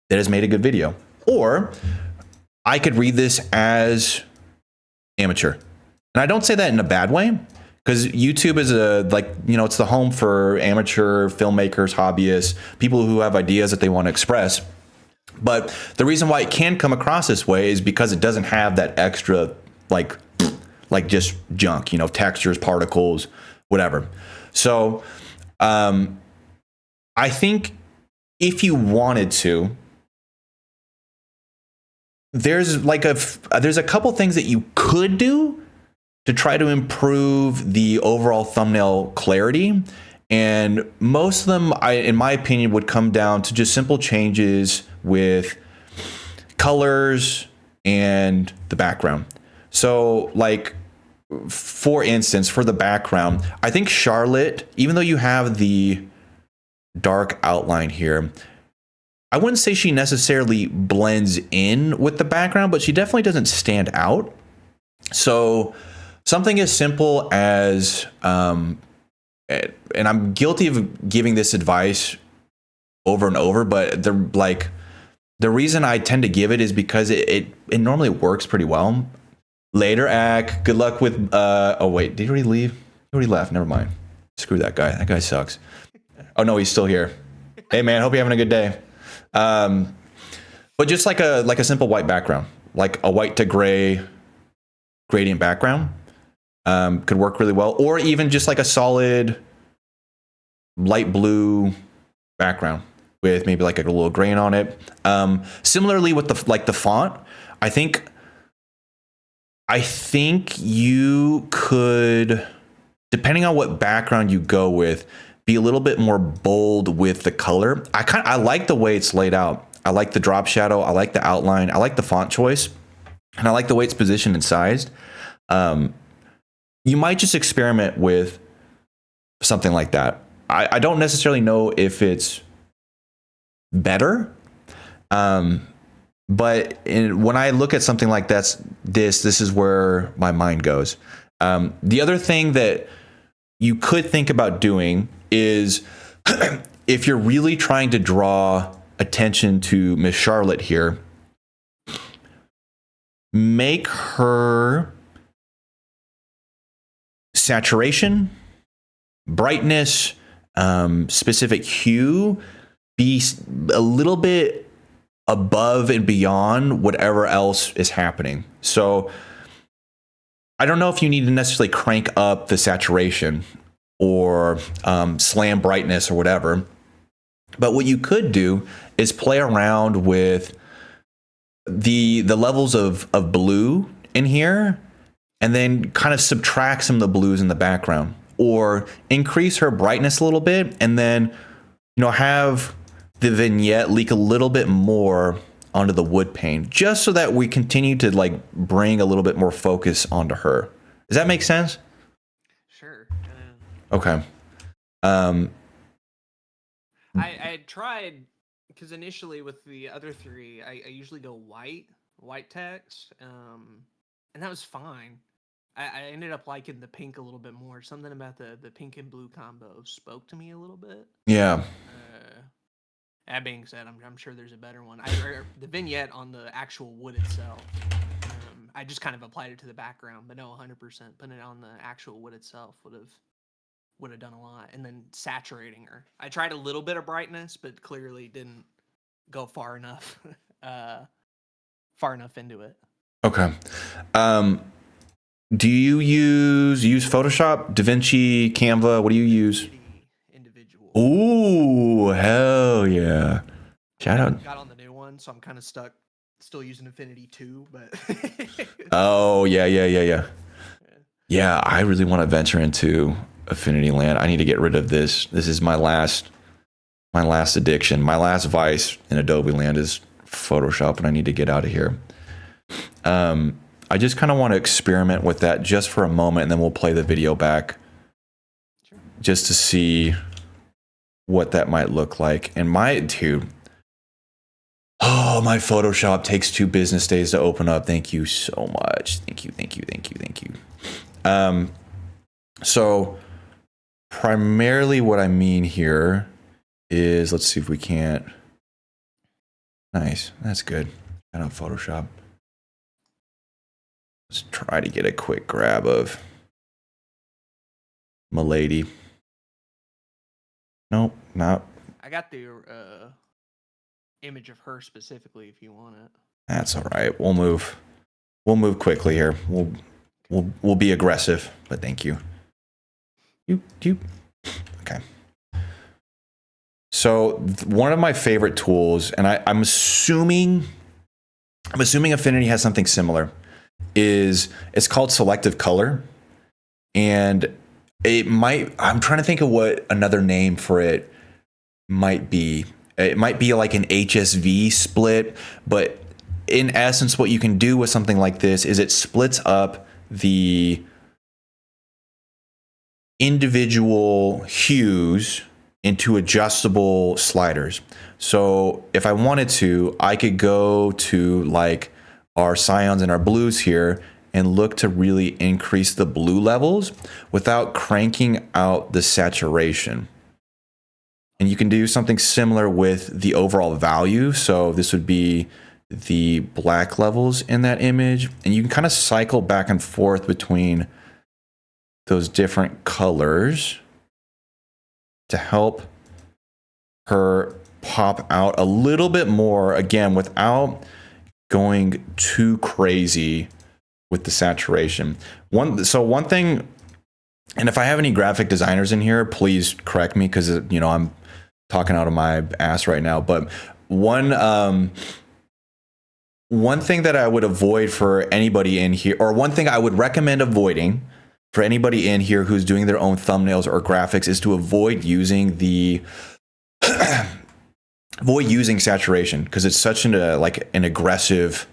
that has made a good video. Or I could read this as amateur. And I don't say that in a bad way, because YouTube is it's the home for amateur filmmakers, hobbyists, people who have ideas that they want to express. But the reason why it can come across this way is because it doesn't have that extra, like just junk, textures, particles, whatever. So I think if you wanted to, there's a couple things that you could do to try to improve the overall thumbnail clarity. And most of them, in my opinion, would come down to just simple changes with colors and the background. So like, for instance, for the background, I think Charlotte, even though you have the dark outline here, I wouldn't say she necessarily blends in with the background, but she definitely doesn't stand out. So something as simple as, and I'm guilty of giving this advice over and over, but the reason I tend to give it is because it normally works pretty well. Later, Ak, good luck with, oh wait, did he already leave? He already left, never mind. Screw that guy, that guy sucks. Oh no, he's still here. Hey man, hope you're having a good day. But just like a simple white background, like a white to gray gradient background, could work really well. Or even just like a solid light blue background with maybe like a little grain on it. Similarly with the font, I think you could, depending on what background you go with, be a little bit more bold with the color. I like the way it's laid out. I like the drop shadow. I like the outline. I like the font choice, and I like the way it's positioned and sized. You might just experiment with something like that. I don't necessarily know if it's better, but when I look at something like this is where my mind goes. The other thing that you could think about doing is if you're really trying to draw attention to Miss Charlotte here, make her saturation, brightness, specific hue be a little bit above and beyond whatever else is happening. So I don't know if you need to necessarily crank up the saturation or slam brightness or whatever. But what you could do is play around with the levels of blue in here, and then kind of subtract some of the blues in the background, or increase her brightness a little bit, and then have the vignette leak a little bit more onto the wood pane, just so that we continue to like bring a little bit more focus onto her. Does that make sense? Sure. Okay. I tried, because initially with the other three, I usually go white text, and that was fine. I ended up liking the pink a little bit more. Something about the pink and blue combo spoke to me a little bit. Yeah. That being said, I'm sure there's a better one. The vignette on the actual wood itself, I just kind of applied it to the background, but no, 100%. Putting it on the actual wood itself would have done a lot. And then saturating her. I tried a little bit of brightness, but clearly didn't go far enough into it. Okay. Do you use Photoshop, DaVinci, Canva? What do you use? Individual. Ooh, hell yeah. Shout out. Got on the new one, so I'm kind of stuck still using Infinity 2, but Oh, yeah. Yeah, I really want to venture into Affinity Land. I need to get rid of this. This is my last addiction. My last vice in Adobe Land is Photoshop, and I need to get out of here. I just kind of want to experiment with that just for a moment, and then we'll play the video back just to see what that might look like. And my Photoshop takes 2 business days to open up. Thank you so much. Thank you. So primarily what I mean here is, let's see if we can't. Nice, that's good. I don't Photoshop. Let's try to get a quick grab of Milady. Nope, not. I got the image of her specifically if you want it. That's all right. We'll move quickly here. We'll be aggressive, but thank you. You. Okay. So one of my favorite tools, and I'm assuming Affinity has something similar, it's called selective color. And I'm trying to think of what another name for it might be. It might be like an HSV split, but in essence, what you can do with something like this is it splits up the individual hues into adjustable sliders. So if I wanted to, I could go to like our cyans and our blues here and look to really increase the blue levels without cranking out the saturation. And you can do something similar with the overall value. So this would be the black levels in that image. And you can kind of cycle back and forth between those different colors to help her pop out a little bit more, again, without going too crazy with the saturation. One thing, and if I have any graphic designers in here, please correct me, because I'm talking out of my ass right now. But one thing that I would avoid for anybody in here, or one thing I would recommend avoiding for anybody in here who's doing their own thumbnails or graphics, is to avoid using saturation, because it's such an aggressive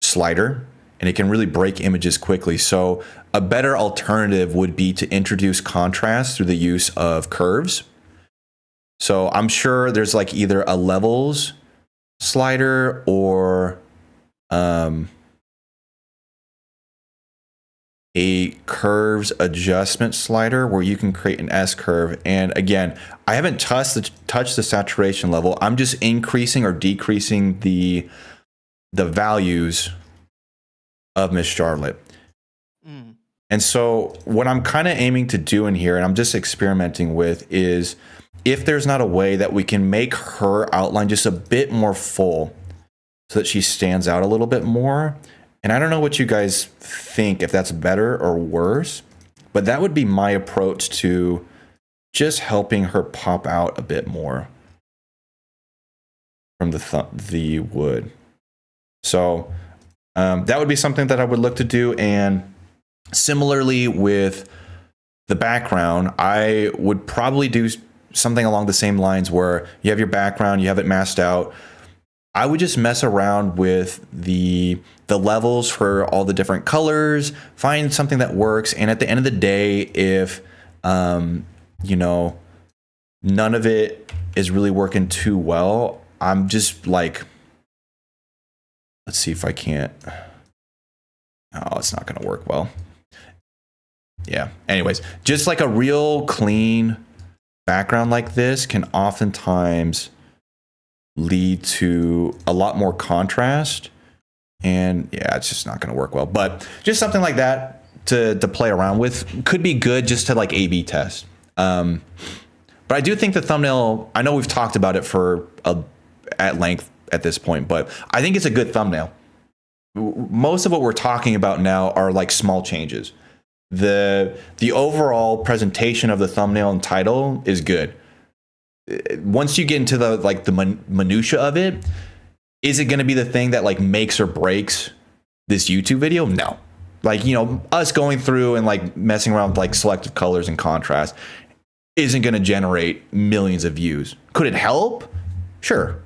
slider and it can really break images quickly. So a better alternative would be to introduce contrast through the use of curves. So I'm sure there's like either a levels slider or a curves adjustment slider where you can create an S curve. And again, I haven't touched the saturation level. I'm just increasing or decreasing the values of Miss Charlotte. And so what I'm kind of aiming to do in here, and I'm just experimenting with, is if there's not a way that we can make her outline just a bit more full so that she stands out a little bit more. And I don't know what you guys think, if that's better or worse, but that would be my approach to just helping her pop out a bit more from the wood. So that would be something that I would look to do. And similarly with the background, I would probably do something along the same lines where you have your background, you have it masked out. I would just mess around with the levels for all the different colors, find something that works. And at the end of the day, if, none of it is really working too well, I'm just like, let's see if I can't. Oh, it's not going to work well. Yeah. Anyways, just like a real clean background like this can oftentimes lead to a lot more contrast. And yeah, it's just not going to work well. But just something like that to play around with could be good, just to like A/B test. But I do think the thumbnail, I know we've talked about it at length at this point, but I think it's a good thumbnail. Most of what we're talking about now are like small changes. The overall presentation of the thumbnail and title is good. Once you get into the minutia of it, is it going to be the thing that like makes or breaks this YouTube video? No. Like, us going through and like messing around with like selective colors and contrast isn't going to generate millions of views. Could it help? Sure.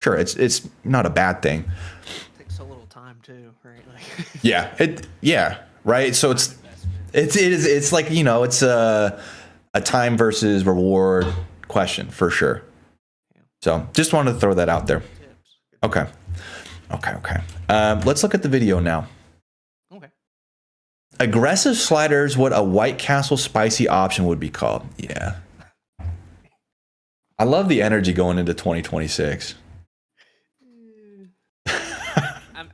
Sure. It's not a bad thing. It takes a little time too, right? Yeah. Right. So it's like, it's a time versus reward question for sure. So just wanted to throw that out there. Okay. Let's look at the video now. Okay. Aggressive sliders, what a White Castle spicy option would be called. Yeah. I love the energy going into 2026.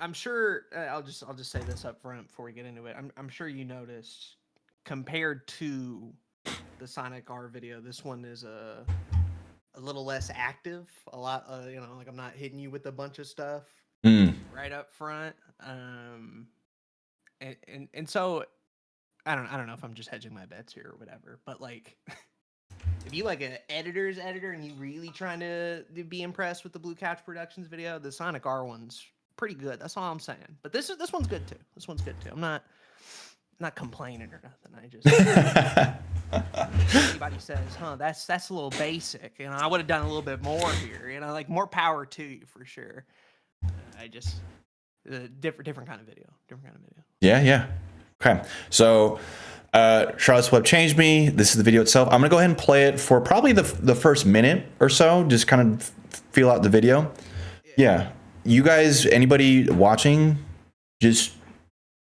I'm sure I'll just say this up front before we get into it. I'm sure you noticed compared to the Sonic R video, this one is a little less active. A lot, like I'm not hitting you with a bunch of stuff right up front. And so I don't know if I'm just hedging my bets here or whatever, but like if you like an editor's editor and you really trying to be impressed with the Blue Couch Productions video, the Sonic R one's pretty good. That's all I'm saying. But this one's good too. This one's good too. I'm not complaining or nothing. I just anybody says, that's a little basic. I would have done a little bit more here. Like more power to you for sure. I just different kind of video. Yeah. Okay. So Charlotte's Web changed me. This is the video itself. I'm gonna go ahead and play it for probably the first minute or so. Just kind of feel out the video. Yeah. You guys, anybody watching, just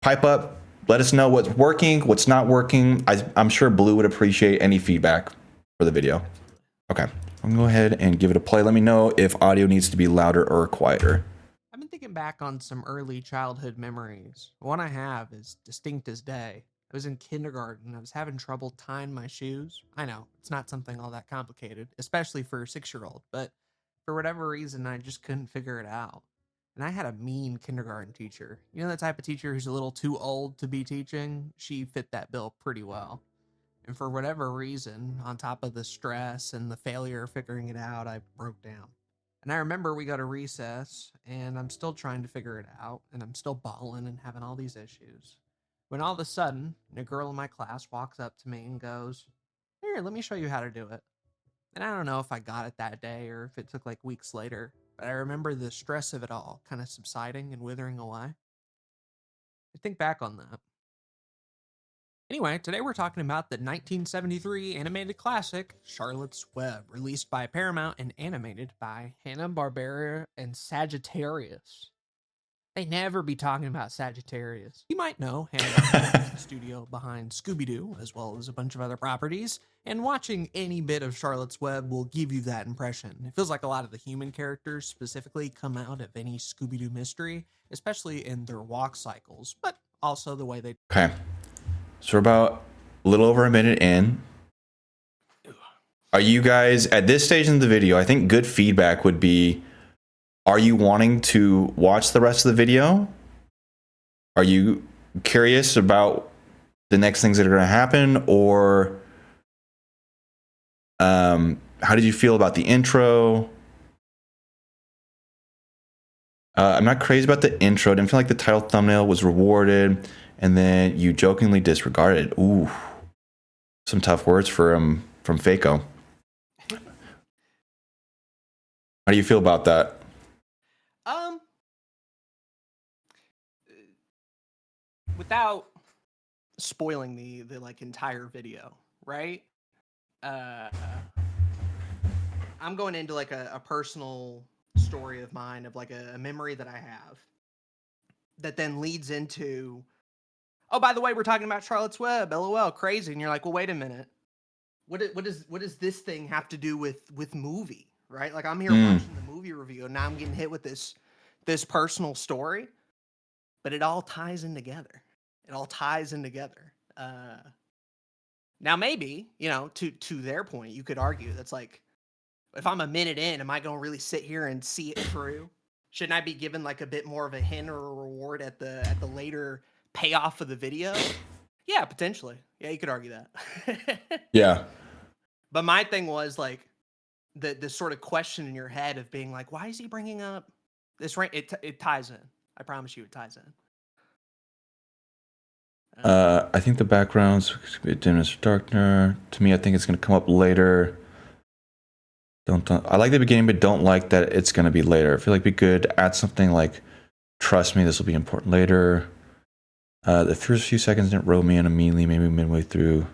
pipe up. Let us know what's working, what's not working. I'm sure Blue would appreciate any feedback for the video. Okay, I'm gonna go ahead and give it a play. Let me know if audio needs to be louder or quieter. I've been thinking back on some early childhood memories. One I have is distinct as day. I was in kindergarten. I was having trouble tying my shoes. I know, it's not something all that complicated, especially for a 6-year-old, but for whatever reason, I just couldn't figure it out. And I had a mean kindergarten teacher. You know, the type of teacher who's a little too old to be teaching? She fit that bill pretty well. And for whatever reason, on top of the stress and the failure of figuring it out, I broke down. And I remember we go to recess, and I'm still trying to figure it out, and I'm still bawling and having all these issues. When all of a sudden, a girl in my class walks up to me and goes, "Here, let me show you how to do it." And I don't know if I got it that day or if it took like weeks later, but I remember the stress of it all kind of subsiding and withering away. I think back on that. Anyway, today we're talking about the 1973 animated classic, Charlotte's Web, released by Paramount and animated by Hanna-Barbera and Sagittarius. They never be talking about Sagittarius. You might know Hanna-Barbera is the studio behind Scooby-Doo, as well as a bunch of other properties, and watching any bit of Charlotte's Web will give you that impression. It feels like a lot of the human characters specifically come out of any Scooby-Doo mystery, especially in their walk cycles, but also the way they... Okay. So we're about a little over a minute in. Are you guys, at this stage in the video, I think good feedback would be, are you wanting to watch the rest of the video? Are you curious about the next things that are going to happen? Or how did you feel about the intro? I'm not crazy about the intro. I didn't feel like the title thumbnail was rewarded. And then you jokingly disregarded. Ooh, some tough words from Faco. How do you feel about that? Without spoiling the like entire video, right? I'm going into like a personal story of mine of like a memory that I have that then leads into, oh, by the way, we're talking about Charlotte's Web, LOL, crazy. And you're like, well, wait a minute. What does this thing have to do with movie, right? Like I'm here watching the movie review and now I'm getting hit with this personal story, but it all ties in together. Now maybe, to their point, you could argue that's like, if I'm a minute in, am I going to really sit here and see it through? Shouldn't I be given like a bit more of a hint or a reward at the later payoff of the video? Yeah, potentially. Yeah, you could argue that. Yeah. But my thing was like the sort of question in your head of being like, why is he bringing up this? It ties in. I promise you, it ties in. I think the background's dimness darkener. To me, I think it's going to come up later. Don't. I like the beginning, but don't like that it's going to be later. I feel like it'd be good to add something like, trust me, this will be important later. The first few seconds didn't roll me in immediately, maybe midway through.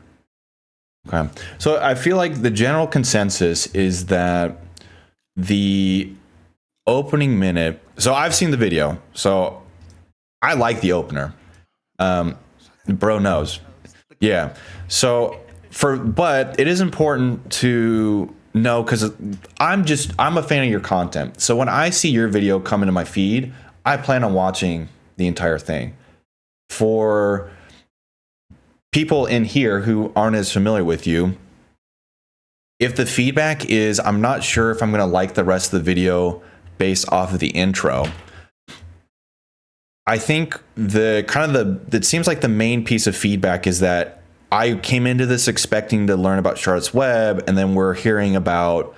Okay. So I feel like the general consensus is that the opening minute. So I've seen the video. So I like the opener. Bro knows. Yeah. So but it is important to know, because I'm a fan of your content. So when I see your video come into my feed, I plan on watching the entire thing. For people in here who aren't as familiar with you, if the feedback is, I'm not sure if I'm going to like the rest of the video based off of the intro, I think it seems like the main piece of feedback is that I came into this expecting to learn about Charlotte's Web, and then we're hearing about,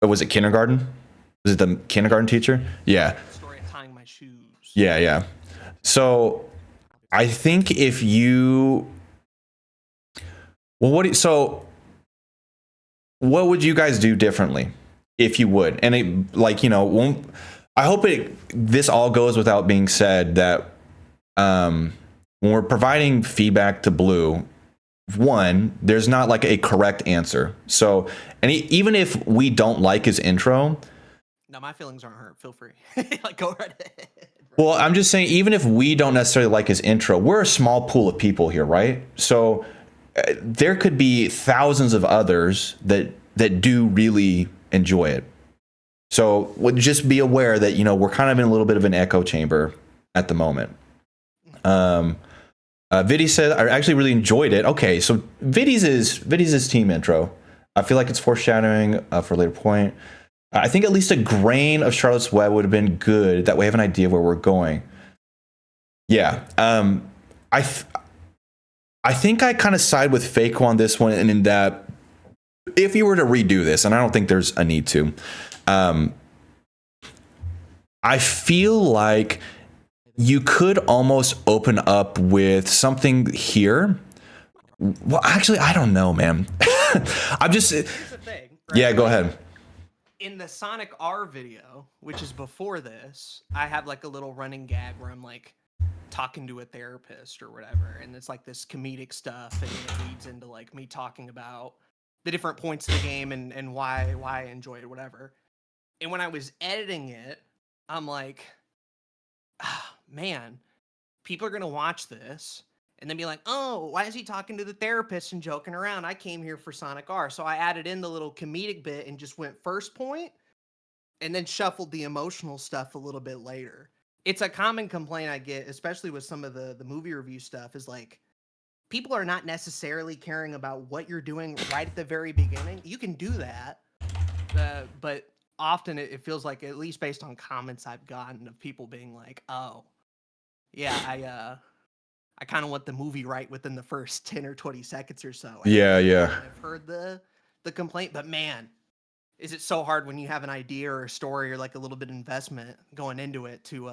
was it kindergarten? Was it the kindergarten teacher? Yeah. Story of tying my shoes. Yeah. So I think if you, well, what would you guys do differently if you would? And it, like, you know, I hope this all goes without being said that when we're providing feedback to Blue, one, there's not like a correct answer. So, and even if we don't like his intro, no, my feelings aren't hurt. Feel free. Like, go right ahead. Well, I'm just saying, even if we don't necessarily like his intro, we're a small pool of people here, right? So there could be thousands of others that do really enjoy it. So just be aware that, you know, we're kind of in a little bit of an echo chamber at the moment. Viddy said, I actually really enjoyed it. Okay, so Viddy's team intro. I feel like it's foreshadowing for a later point. I think at least a grain of Charlotte's Web would have been good. That way I have an idea of where we're going. Yeah. I think I kind of side with Fako on this one, and in that if you were to redo this, and I don't think there's a need to, I feel like you could almost open up with something here. Well, actually, I don't know, man. I'm just... Here's the thing, right? Yeah, go ahead. In the Sonic R video, which is before this, I have like a little running gag where I'm like talking to a therapist or whatever, and it's like this comedic stuff, and it leads into like me talking about the different points of the game and why I enjoy it, whatever. And when I was editing it, I'm like, man, people are gonna watch this and then be like, oh, why is he talking to the therapist and joking around? I came here for Sonic R. So I added in the little comedic bit and just went first point and then shuffled the emotional stuff a little bit later. It's a common complaint I get, especially with some of the movie review stuff, is like, people are not necessarily caring about what you're doing right at the very beginning. You can do that, but often it feels like, at least based on comments I've gotten, of people being like, oh, yeah, I kind of want the movie right within the first 10 or 20 seconds or so. And Yeah. I've heard the complaint, but man, is it so hard when you have an idea or a story or like a little bit of investment going into it to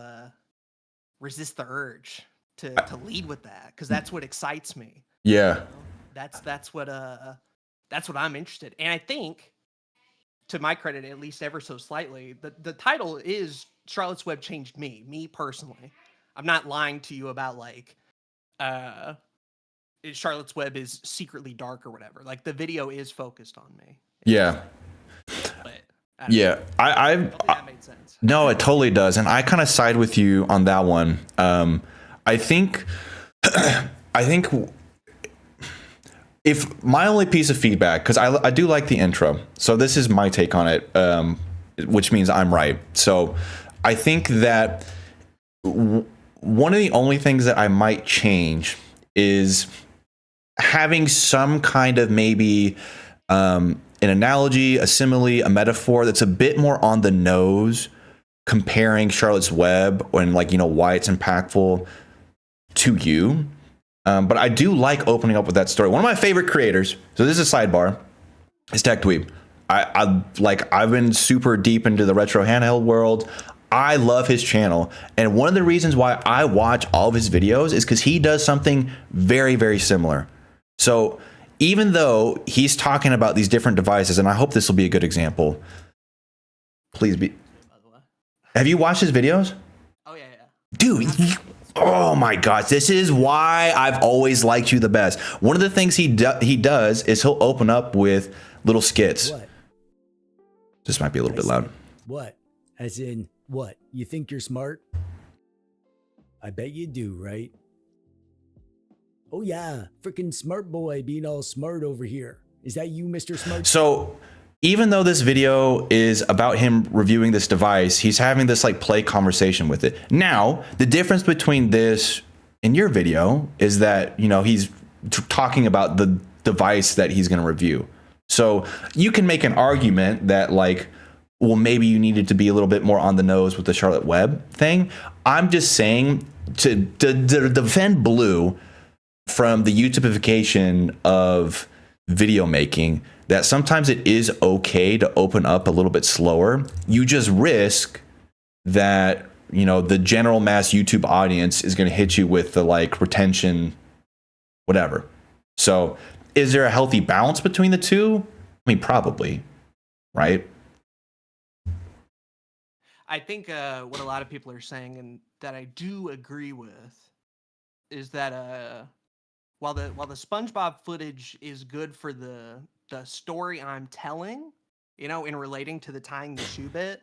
resist the urge to lead with that, because that's what excites me. Yeah. You know? That's what I'm interested in. And I think, to my credit, at least ever so slightly, the title is Charlotte's Web changed me personally. I'm not lying to you about like Charlotte's Web is secretly dark or whatever. Like, the video is focused on me. Yeah. But Yeah. I that made sense. No, it totally does. And I kind of side with you on that one. I think if my only piece of feedback, because I do like the intro, so this is my take on it, which means I'm right. So I think that one of the only things that I might change is having some kind of maybe an analogy, a simile, a metaphor that's a bit more on the nose, comparing Charlotte's Web and, like, you know, why it's impactful to you. But I do like opening up with that story. One of my favorite creators, so this is a sidebar, is Tech Dweeb. I've been super deep into the retro handheld world. I love his channel. And one of the reasons why I watch all of his videos is because he does something very, very similar. So even though he's talking about these different devices, and I hope this will be a good example, please be. Have you watched his videos? Oh, yeah. Dude, Oh my gosh, this is why I've always liked you the best. One of the things he does is he'll open up with little skits. What? This might be a little bit loud. What? As in, what? You think you're smart? I bet you do, right? Oh yeah, freaking smart boy being all smart over here. Is that you, Mr. Smart? So even though this video is about him reviewing this device, he's having this like play conversation with it. Now, the difference between this and your video is that, you know, he's talking about the device that he's going to review. So you can make an argument that like, well, maybe you needed to be a little bit more on the nose with the Charlotte Web thing. I'm just saying to defend Blue from the YouTubeification of video making, that sometimes it is okay to open up a little bit slower. You just risk that, you know, the general mass YouTube audience is going to hit you with the like retention, whatever. So is there a healthy balance between the two? I mean, probably, right? I think what a lot of people are saying, and that I do agree with, is that while the SpongeBob footage is good for the story I'm telling, you know, in relating to the tying the shoe bit,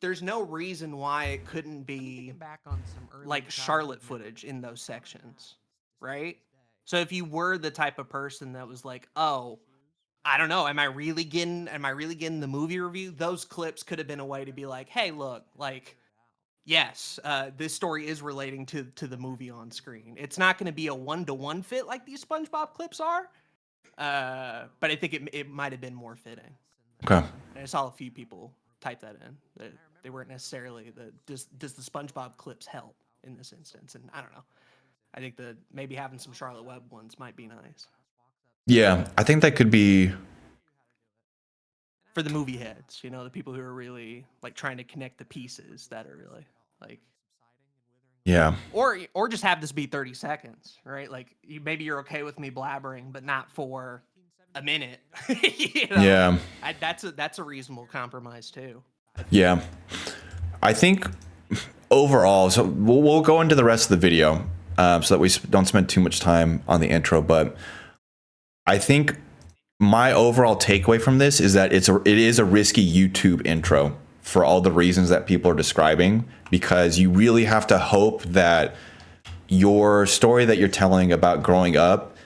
there's no reason why it couldn't be back on some like Charlotte footage in those sections, right? So if you were the type of person that was like, oh, I don't know, am I really getting the movie review? Those clips could have been a way to be like, hey, look, like, yes, this story is relating to the movie on screen. It's not going to be a 1-to-1 fit like these SpongeBob clips are, but I think it might have been more fitting. Okay. And I saw a few people type that in. They weren't necessarily does the SpongeBob clips help in this instance? And I don't know. I think that maybe having some Charlotte Web ones might be nice. Yeah, I think that could be for the movie heads, you know, the people who are really like trying to connect the pieces that are really like, yeah. Or just have this be 30 seconds, right? Like maybe you're okay with me blabbering, but not for a minute. You know? Yeah. That's a reasonable compromise too. Yeah. I think overall, so we'll go into the rest of the video so that we don't spend too much time on the intro, but I think my overall takeaway from this is that it is a risky YouTube intro for all the reasons that people are describing, because you really have to hope that your story that you're telling about growing up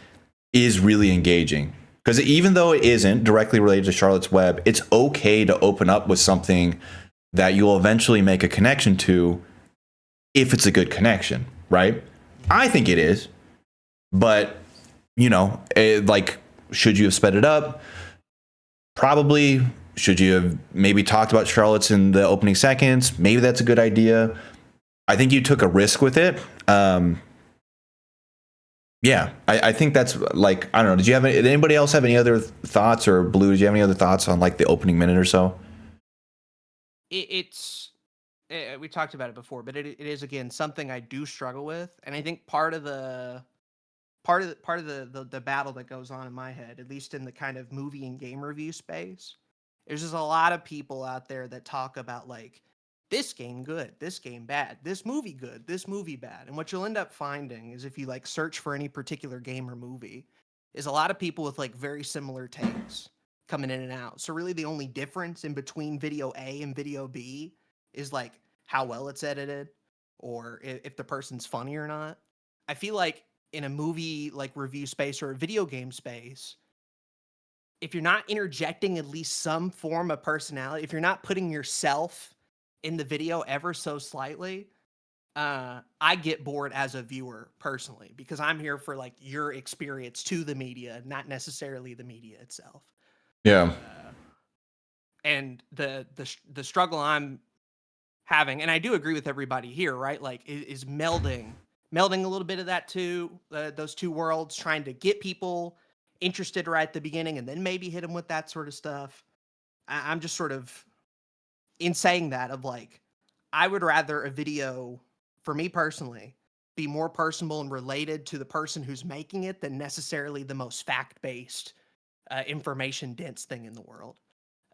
is really engaging. Because even though it isn't directly related to Charlotte's Web, it's okay to open up with something that you'll eventually make a connection to if it's a good connection, right? I think it is, but you know, should you have sped it up? Probably. Should you have maybe talked about Charlotte's in the opening seconds? Maybe that's a good idea. I think you took a risk with it. Yeah, I think that's like, I don't know. Did anybody else have any other thoughts, or Blue, did you have any other thoughts on like the opening minute or so? We talked about it before, but it is again something I do struggle with, and I think part of the battle that goes on in my head, at least in the kind of movie and game review space, there's just a lot of people out there that talk about like this game good, this game bad, this movie good, this movie bad. And what you'll end up finding is if you like search for any particular game or movie, is a lot of people with like very similar takes coming in and out. So really the only difference in between video A and video B is like how well it's edited or if the person's funny or not. I feel like in a movie like review space or a video game space, if you're not interjecting at least some form of personality, if you're not putting yourself in the video ever so slightly, I get bored as a viewer personally, because I'm here for like your experience to the media, not necessarily the media itself. Yeah. And the struggle I'm having, and I do agree with everybody here, right? Like is melding a little bit of that too, those two worlds, trying to get people interested right at the beginning and then maybe hit them with that sort of stuff. I'm just sort of in saying that of like, I would rather a video, for me personally, be more personable and related to the person who's making it than necessarily the most fact-based, information-dense thing in the world.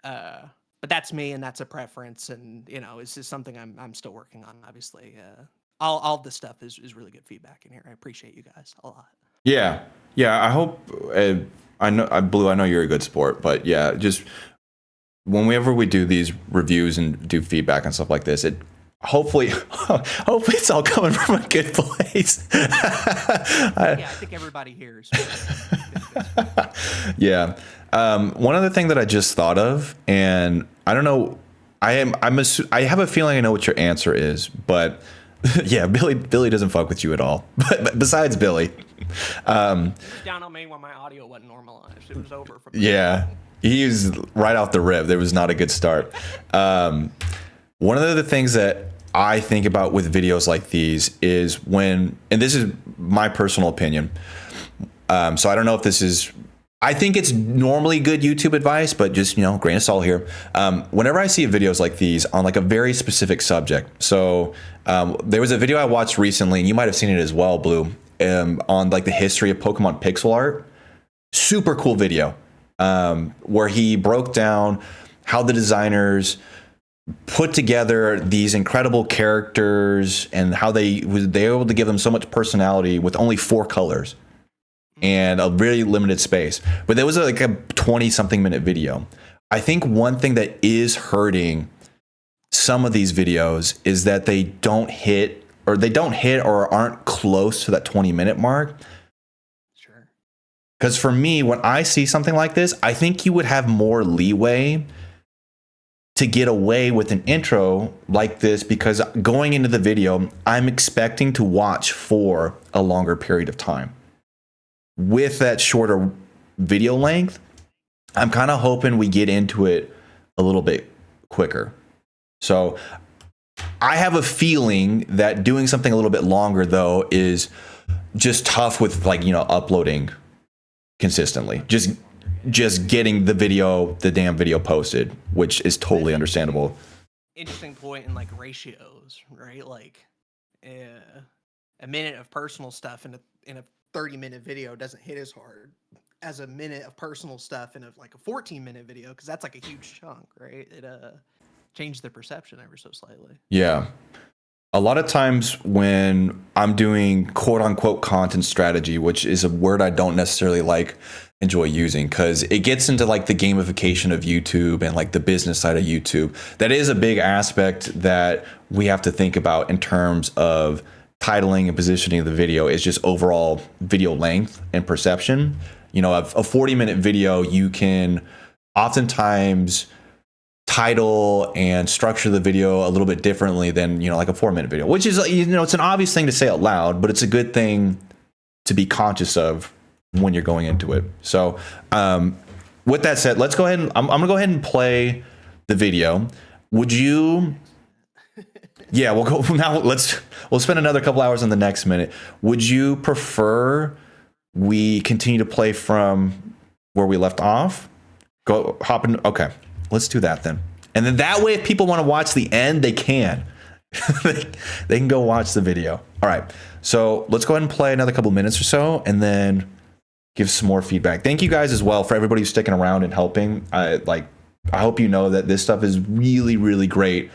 But that's me, and that's a preference, and you know, it's just something I'm still working on, obviously. all the stuff is really good feedback in here. I appreciate you guys a lot. Yeah, I hope. I know, Blue. I know you're a good sport, but yeah, just whenever we do these reviews and do feedback and stuff like this, it hopefully it's all coming from a good place. Yeah, I think everybody here is. Yeah. One other thing that I just thought of, and I don't know, I have a feeling I know what your answer is, but yeah, Billy doesn't fuck with you at all. But besides Billy, He was down on me when my audio wasn't normalized. It was over from yeah, he's right off the rip. There was not a good start. One of the things that I think about with videos like these is when, and this is my personal opinion. So I don't know if this is, I think it's normally good YouTube advice, but just, grain of salt here. Whenever I see videos like these on like a very specific subject. So there was a video I watched recently, and you might have seen it as well, Blue, on like the history of Pokemon pixel art. Super cool video where he broke down how the designers put together these incredible characters and how they were able to give them so much personality with only 4 colors and a really limited space. But there was like a 20-something minute video. I think one thing that is hurting some of these videos is that they don't hit or aren't close to that 20-minute mark. Sure. Because for me, when I see something like this, I think you would have more leeway to get away with an intro like this, because going into the video, I'm expecting to watch for a longer period of time. With that shorter video length, I'm kind of hoping we get into it a little bit quicker. So I have a feeling that doing something a little bit longer, though, is just tough with uploading consistently. Just getting the damn video posted, which is totally understandable. Interesting point in like ratios, right? Like a minute of personal stuff in a 30-minute video doesn't hit as hard as a minute of personal stuff in a 14-minute video, because that's like a huge chunk, right? It changed the perception ever so slightly. Yeah. A lot of times when I'm doing quote unquote content strategy, which is a word I don't necessarily enjoy using, because it gets into like the gamification of YouTube and like the business side of YouTube. That is a big aspect that we have to think about in terms of titling and positioning of the video, is just overall video length and perception. A 40-minute video, you can oftentimes title and structure the video a little bit differently than like a 4-minute video, which is it's an obvious thing to say out loud, but it's a good thing to be conscious of when you're going into it. So with that said, let's go ahead and I'm gonna go ahead and play the video. Would you yeah, we'll go now. We'll spend another couple hours on the next minute. Would you prefer we continue to play from where we left off? Go hop in. Okay, let's do that then. And then that way, if people want to watch the end, they can. They can go watch the video. All right. So let's go ahead and play another couple minutes or so, and then give some more feedback. Thank you guys as well for everybody who's sticking around and helping. I hope you know that this stuff is really, really great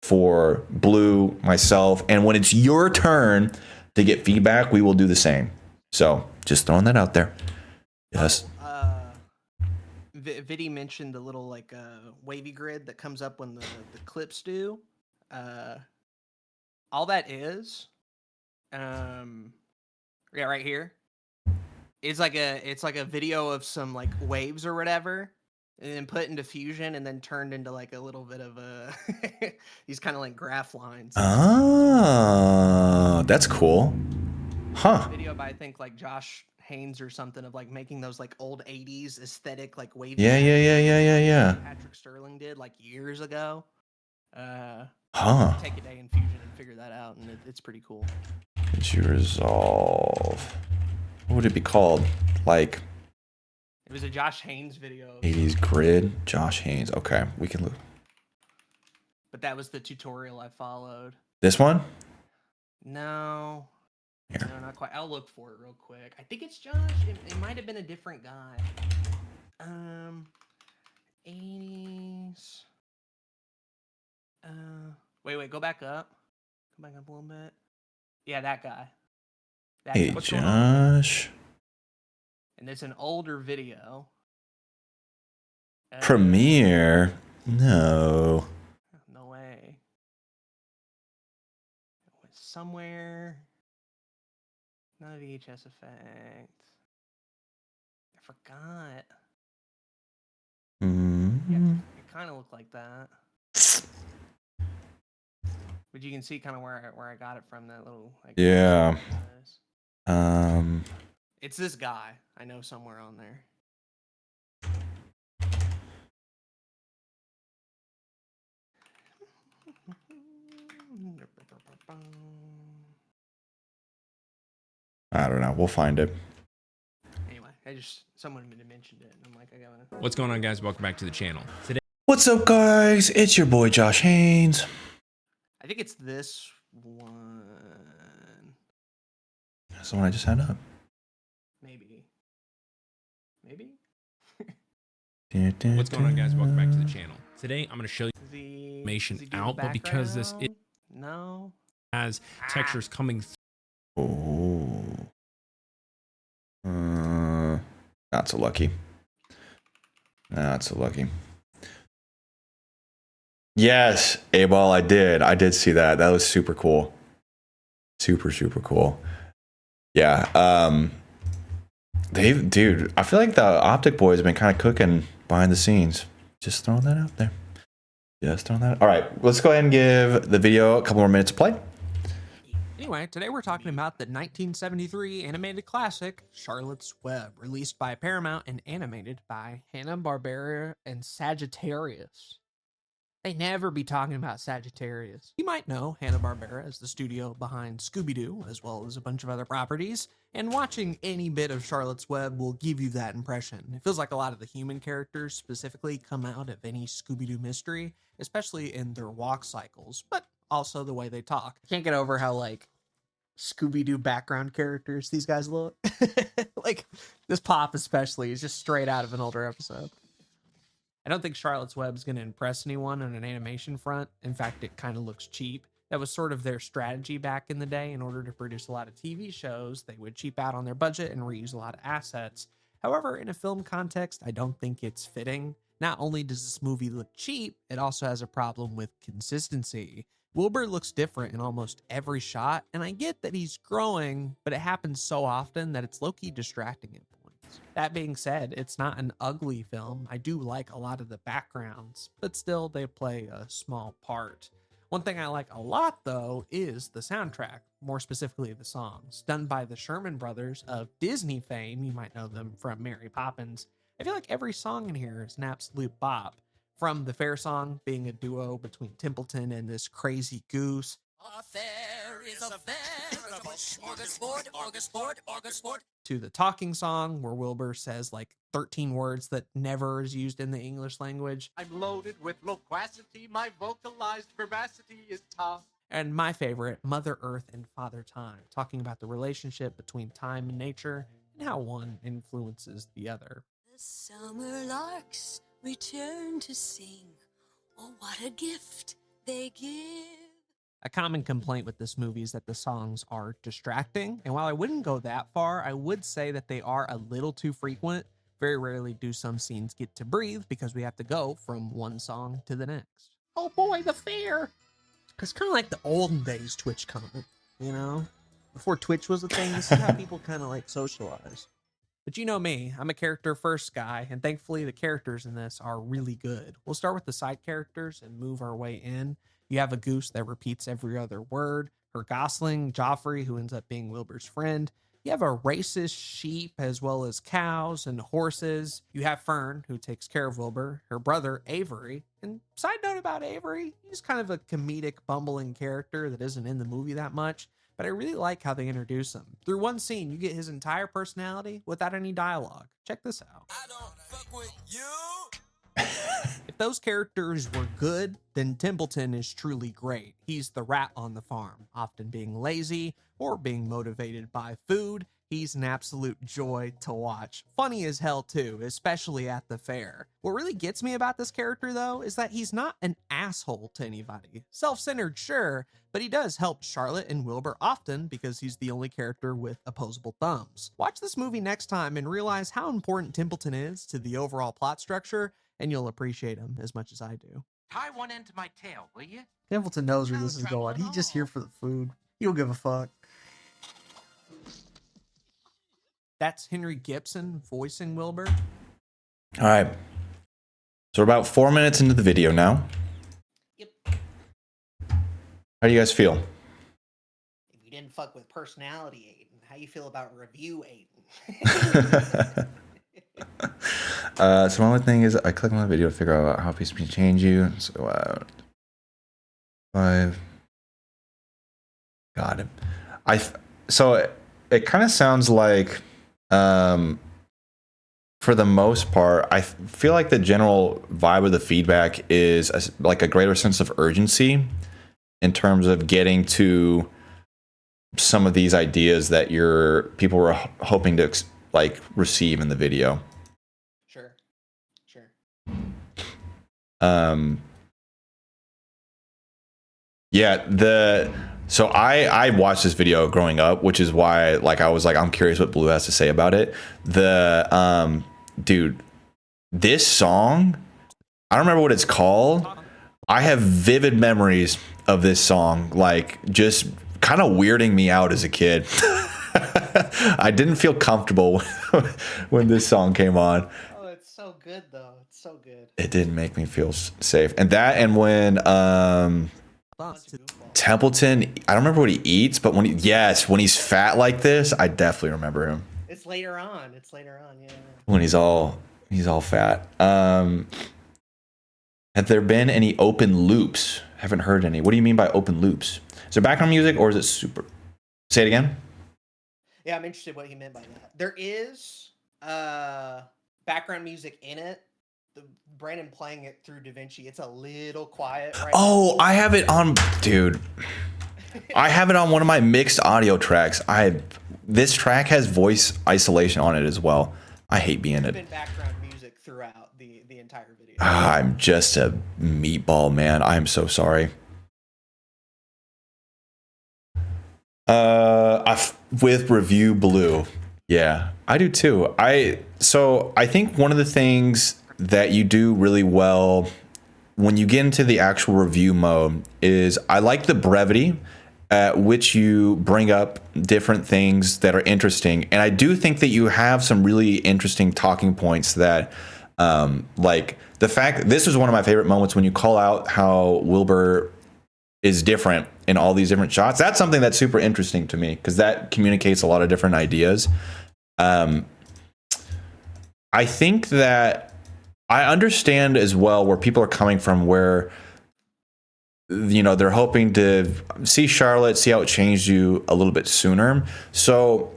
for Blue, myself, and when it's your turn to get feedback, we will do the same. So just throwing that out there. Yes. Viddy mentioned the little wavy grid that comes up when the clips do. All that is, yeah, right here. It's like a video of some waves or whatever, and then put into Fusion and then turned into a little bit of a these kind of graph lines. Oh, that's cool. Huh. Video by I think Josh Haynes or something of making those old 80s aesthetic wavy. Yeah. Patrick Sterling did years ago. Take a day in Fusion and figure that out, and it's pretty cool. DaVinci Resolve. What would it be called? It was a Josh Haynes video. 80s grid, Josh Haynes. Okay, we can look. But that was the tutorial I followed. This one? No. Here. No, not quite. I'll look for it real quick. I think it's Josh. It might have been a different guy. 80s. Wait. Go back up. Go back up a little bit. Yeah, that guy. That Hey, guy. What's going on? Josh. And it's an older video. Premiere? No. No way. It was somewhere. Not a VHS effect. I forgot. Mm-hmm. Yeah, it kind of looked like that. But you can see kind of where I got it from. That little. Like, Yeah. It's this guy. I know somewhere on there. I don't know. We'll find it. Anyway, someone mentioned it, and I'm like, I gotta. What's going on, guys? Welcome back to the channel. Today, What's up, guys? It's your boy Josh Haynes. I think it's this one. That's the one I just had up. Maybe. what's going on, guys? Welcome back to the channel. Today, I'm going to show you The information out, but because this no has textures coming through. Oh. Not so lucky. Not so lucky. Yes, A-Ball, I did. I did see that. That was super cool. Super, super cool. Yeah. Dude, I feel like the Optic Boys have been kind of cooking behind the scenes. Just throwing that out there. Just throwing that. All right, let's go ahead and give the video a couple more minutes to play. Anyway, today we're talking about the 1973 animated classic Charlotte's Web, released by Paramount and animated by Hanna-Barbera and Sagittarius. They never be talking about Sagittarius. You might know Hanna-Barbera as the studio behind Scooby-Doo, as well as a bunch of other properties, and watching any bit of Charlotte's Web will give you that impression. It feels like a lot of the human characters specifically come out of any Scooby-Doo mystery, especially in their walk cycles, but also the way they talk. I can't get over how, like, Scooby-Doo background characters these guys look. Like, this Pop especially is just straight out of an older episode. I don't think Charlotte's Web is going to impress anyone on an animation front. In fact, it kind of looks cheap. That was sort of their strategy back in the day. In order to produce a lot of TV shows, they would cheap out on their budget and reuse a lot of assets. However, in a film context, I don't think it's fitting. Not only does this movie look cheap, it also has a problem with consistency. Wilbur looks different in almost every shot, and I get that he's growing, but it happens so often that it's low-key distracting at points. That being said, it's not an ugly film. I do like a lot of the backgrounds, but still they play a small part. One thing I like a lot, though, is the soundtrack, more specifically the songs, done by the Sherman Brothers of Disney fame. You might know them from Mary Poppins. I feel like every song in here is an absolute bop. From the Fair Song being a duo between Templeton and this crazy goose. A fair is a veritable smorgasbord. To the talking song where Wilbur says like 13 words that never is used in the English language. I'm loaded with loquacity, my vocalized vivacity is tough. And my favorite, Mother Earth and Father Time, talking about the relationship between time and nature and how one influences the other. The summer larks return to sing. Oh, what a gift they give. A common complaint with this movie is that the songs are distracting, and while I wouldn't go that far, I would say that they are a little too frequent. Very rarely do some scenes get to breathe because we have to go from one song to the next. Oh boy, the fair! It's kind of like the olden days Twitch comment, you know? Before Twitch was a thing, this is how people kind of like socialize. But you know me, I'm a character first guy, and thankfully the characters in this are really good. We'll start with the side characters and move our way in. You have a goose that repeats every other word, her gosling, Joffrey, who ends up being Wilbur's friend. You have a racist sheep as well as cows and horses. You have Fern, who takes care of Wilbur, her brother Avery. And side note about Avery, he's kind of a comedic, bumbling character that isn't in the movie that much. But I really like how they introduce him. Through one scene, you get his entire personality without any dialogue. Check this out. I don't fuck with you. If those characters were good, then Templeton is truly great. He's the rat on the farm, often being lazy or being motivated by food. He's an absolute joy to watch. Funny as hell too, especially at the fair. What really gets me about this character though is that he's not an asshole to anybody. Self-centered, sure, but he does help Charlotte and Wilbur often because he's the only character with opposable thumbs. Watch this movie next time and realize how important Templeton is to the overall plot structure, and you'll appreciate him as much as I do. Tie one end to my tail, will you? Templeton knows where this is going. He's just here for the food. He don't give a fuck. That's Henry Gibson voicing Wilbur. All right. So we're about 4 minutes into the video now. Yep. How do you guys feel? If you didn't fuck with personality, Aiden, how you feel about review, Aiden? So one thing is I click on the video to figure out how people can change you. So 5. Got it. So it kind of sounds like, for the most part, I feel like the general vibe of the feedback is like a greater sense of urgency in terms of getting to some of these ideas that people were hoping to like receive in the video. Sure. Yeah, so I watched this video growing up, which is why I was like, I'm curious what Blue has to say about it. Dude, this song, I don't remember what it's called. I have vivid memories of this song, like just kind of weirding me out as a kid. I didn't feel comfortable when this song came on. Oh, it's so good though. It's so good. It didn't make me feel safe. And when Templeton, I don't remember what he eats, but when he's fat like this, I definitely remember him. It's later on, yeah. When he's all fat. Have there been any open loops? Haven't heard any. What do you mean by open loops? Is it background music or is it super? Say it again. Yeah, I'm interested what he meant by that. There is background music in it. Brandon playing it through DaVinci. It's a little quiet right now. I have it on, dude. I have it on one of my mixed audio tracks. This track has voice isolation on it as well. I hate being it. Been background music throughout the entire video. I'm just a meatball, man. I'm so sorry. With Review Blue. Yeah, I do too. I think one of the things that you do really well when you get into the actual review mode is I like the brevity at which you bring up different things that are interesting. And I do think that you have some really interesting talking points that, like the fact, this is one of my favorite moments when you call out how Wilbur is different in all these different shots. That's something that's super interesting to me because that communicates a lot of different ideas. I think that I understand as well where people are coming from, where they're hoping to see Charlotte, see how it changed you a little bit sooner. So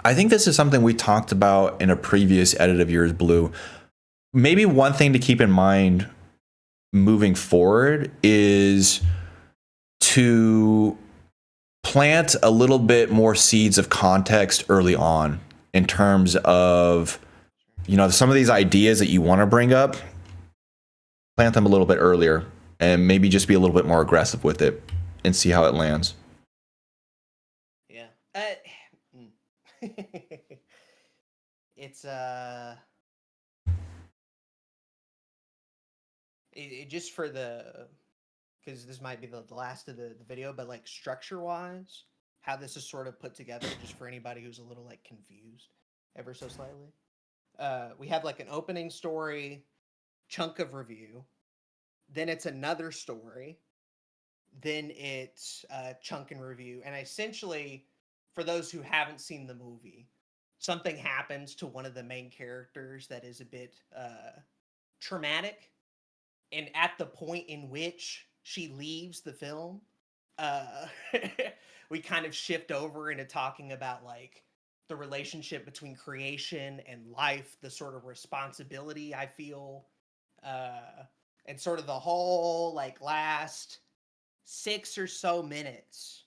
I think this is something we talked about in a previous edit of yours, Blue. Maybe one thing to keep in mind moving forward is to plant a little bit more seeds of context early on in terms of some of these ideas that you want to bring up, plant them a little bit earlier and maybe just be a little bit more aggressive with it and see how it lands. Yeah. It's just for because this might be the last of the video, but like structure wise, how this is sort of put together, just for anybody who's a little like confused ever so slightly. We have like an opening story, chunk of review, then it's another story, then it's a chunk and review. And essentially, for those who haven't seen the movie, something happens to one of the main characters that is a bit traumatic. And at the point in which she leaves the film, we kind of shift over into talking about like the relationship between creation and life, the sort of responsibility I feel, and sort of the whole like last 6 or so minutes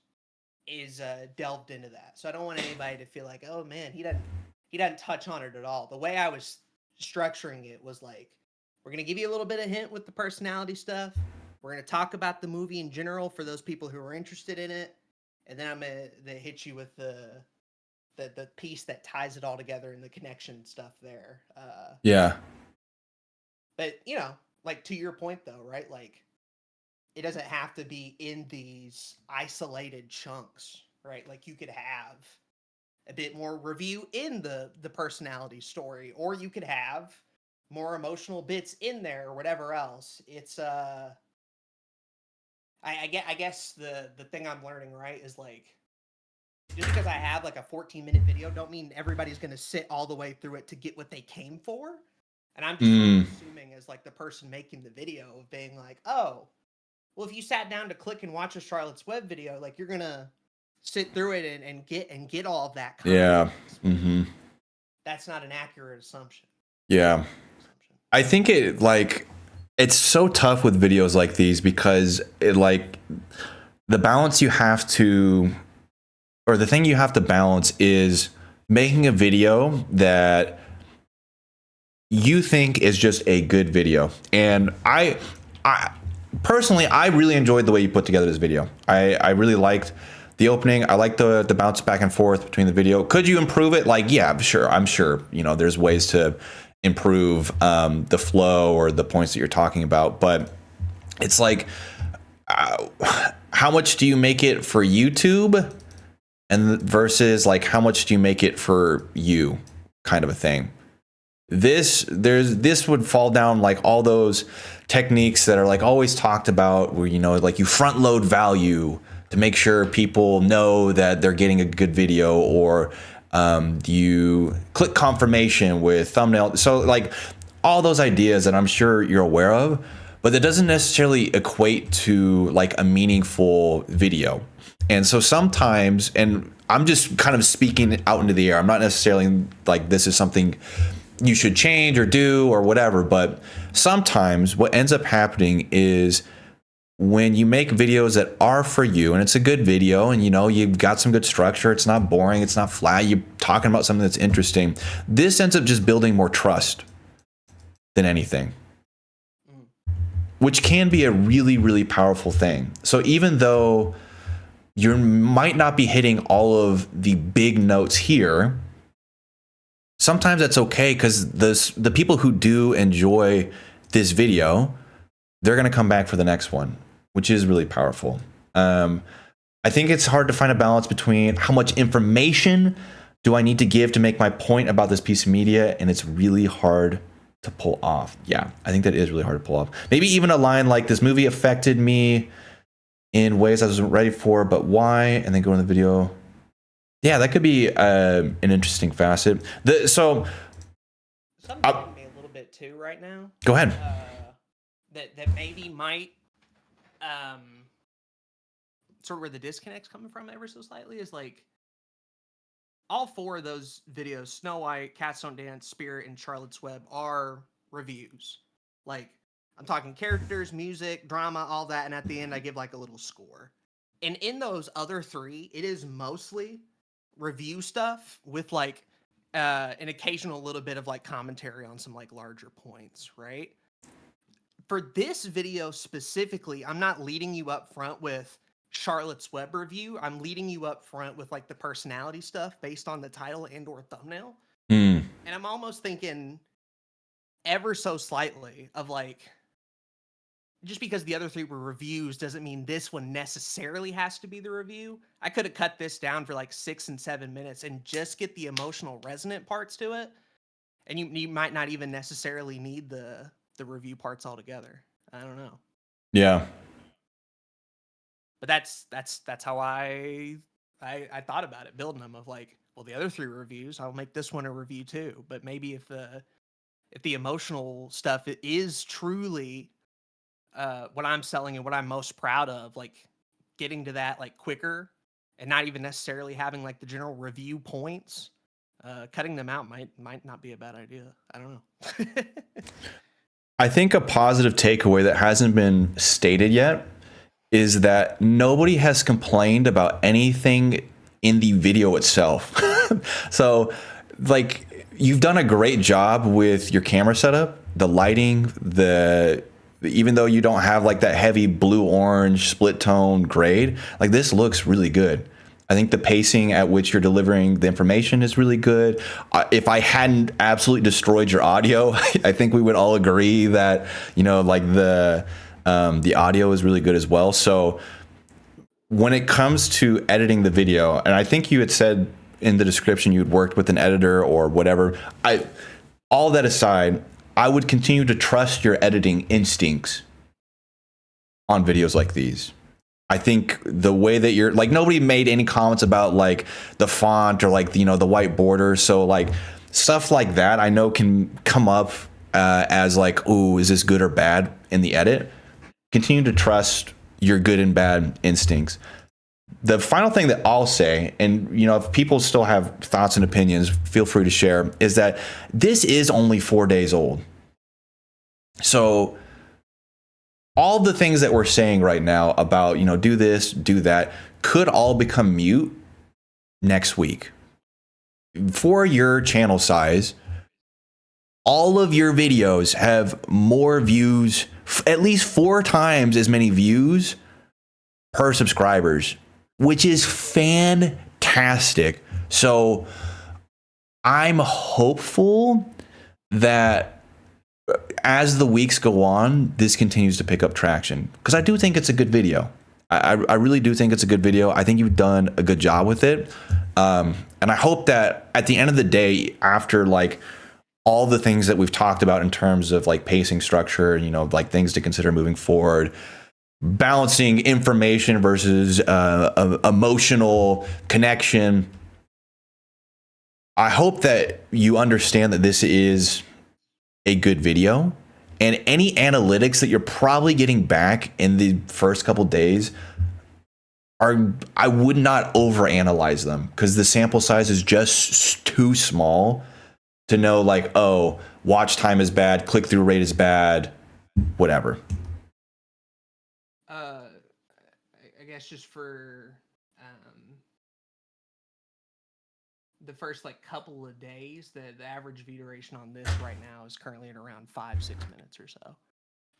is delved into that. So I don't want anybody to feel like, oh man, he doesn't touch on it at all. The way I was structuring it was like, we're gonna give you a little bit of hint with the personality stuff. We're gonna talk about the movie in general for those people who are interested in it, and then I'm gonna hit you with the piece that ties it all together and the connection stuff there. Yeah. But you know, like to your point though, right? Like it doesn't have to be in these isolated chunks, right? Like you could have a bit more review in the personality story, or you could have more emotional bits in there or whatever else. It's I guess the thing I'm learning, right, is like, just because I have like a 14-minute video don't mean everybody's going to sit all the way through it to get what they came for. And I'm just sort of assuming as like the person making the video of being like, oh, well, if you sat down to click and watch a Charlotte's Web video, like you're going to sit through it and get all of that context. Yeah. Mm-hmm. That's not an accurate assumption. Yeah. I think it's so tough with videos like these because it like the balance you have to, or the thing you have to balance is making a video that you think is just a good video. And I personally, I really enjoyed the way you put together this video. I really liked the opening. I like the bounce back and forth between the video. Could you improve it? Like, yeah, I'm sure, you know, there's ways to improve the flow or the points that you're talking about. But it's like, how much do you make it for YouTube? And versus like, how much do you make it for you, kind of a thing. This would fall down like all those techniques that are like always talked about, where, you know, like you front load value to make sure people know that they're getting a good video, or you click confirmation with thumbnail. So like all those ideas that I'm sure you're aware of, but that doesn't necessarily equate to like a meaningful video. And so sometimes, and I'm just kind of speaking out into the air, I'm not necessarily like this is something you should change or do or whatever, but sometimes what ends up happening is when you make videos that are for you, and it's a good video, and you know, you've got some good structure, it's not boring, it's not flat, you're talking about something that's interesting, this ends up just building more trust than anything, which can be a really, really powerful thing. So even though you might not be hitting all of the big notes here, sometimes that's okay, because the people who do enjoy this video, they're going to come back for the next one, which is really powerful. I think it's hard to find a balance between how much information do I need to give to make my point about this piece of media, and it's really hard to pull off. Yeah, I think that is really hard to pull off. Maybe even a line like, this movie affected me in ways I wasn't ready for, but why? And then go in the video. Yeah, that could be an interesting facet. Something hitting me a little bit too right now. Go ahead. That maybe might sort of where the disconnect's coming from ever so slightly is like, all four of those videos, Snow White, Cats Don't Dance, Spirit, and Charlotte's Web, are reviews. Like, I'm talking characters, music, drama, all that, and at the end I give like a little score. And in those other three, it is mostly review stuff with like an occasional little bit of like commentary on some like larger points, right? For this video specifically, I'm not leading you up front with Charlotte's Web review. I'm leading you up front with like the personality stuff based on the title and or thumbnail. And I'm almost thinking ever so slightly of like, just because the other three were reviews doesn't mean this one necessarily has to be the review. I could have cut this down for like 6 and 7 minutes and just get the emotional resonant parts to it. And you might not even necessarily need the review parts altogether. I don't know. Yeah. But that's how I thought about it, building them, of like, well, the other three reviews, I'll make this one a review too. But maybe if the emotional stuff is truly what I'm selling and what I'm most proud of, like getting to that like quicker and not even necessarily having like the general review points, cutting them out might not be a bad idea. I don't know. I think a positive takeaway that hasn't been stated yet is that nobody has complained about anything in the video itself. So, like, you've done a great job with your camera setup, the lighting, even though you don't have like that heavy blue orange split tone grade, like this looks really good. I think the pacing at which you're delivering the information is really good. If I hadn't absolutely destroyed your audio, I think we would all agree that, you know, like the audio is really good as well. So when it comes to editing the video, and I think you had said in the description you had worked with an editor or whatever, all that aside, I would continue to trust your editing instincts on videos like these. I think the way that you're, like, nobody made any comments about like the font or like, you know, the white border. So like stuff like that I know can come up as like, ooh, is this good or bad in the edit? Continue to trust your good and bad instincts. The final thing that I'll say, and you know, if people still have thoughts and opinions, feel free to share, is that this is only 4 days old. So all the things that we're saying right now about, you know, do this, do that, could all become mute next week. For your channel size, all of your videos have more views, at least 4 times as many views per subscribers, which is fantastic. So I'm hopeful that as the weeks go on, this continues to pick up traction, because I do think it's a good video. I really do think it's a good video. I think you've done a good job with it. And I hope that at the end of the day, after like all the things that we've talked about in terms of like pacing structure, you know, like things to consider moving forward, balancing information versus emotional connection, I hope that you understand that this is a good video, and any analytics that you're probably getting back in the first couple days I would not overanalyze them, because the sample size is just too small to know like, oh, watch time is bad, click-through rate is bad, whatever. I guess just for the first like couple of days, the average view duration on this right now is currently at around 5-6 minutes or so.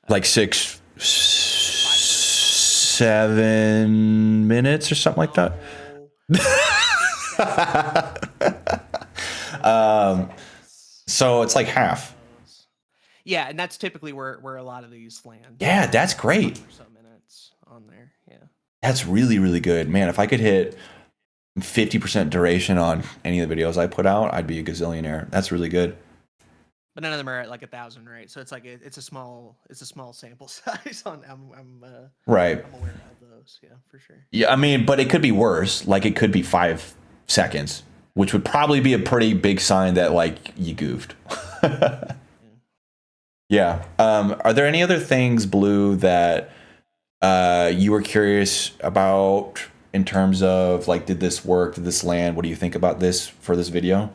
Like 7 minutes or something like that. So it's like half. Yeah, and that's typically where a lot of these land. Yeah, that's great. So minutes on there, yeah. That's really, really good, man. If I could hit 50% duration on any of the videos I put out, I'd be a gazillionaire. That's really good. But none of them are at like 1,000, right? So it's like it's a small sample size. On right. I'm aware of those, yeah, for sure. Yeah, I mean, but it could be worse. Like it could be 5 seconds, which would probably be a pretty big sign that like you goofed. Yeah. Are there any other things, Blue, that you were curious about in terms of like, did this work? Did this land? What do you think about this for this video?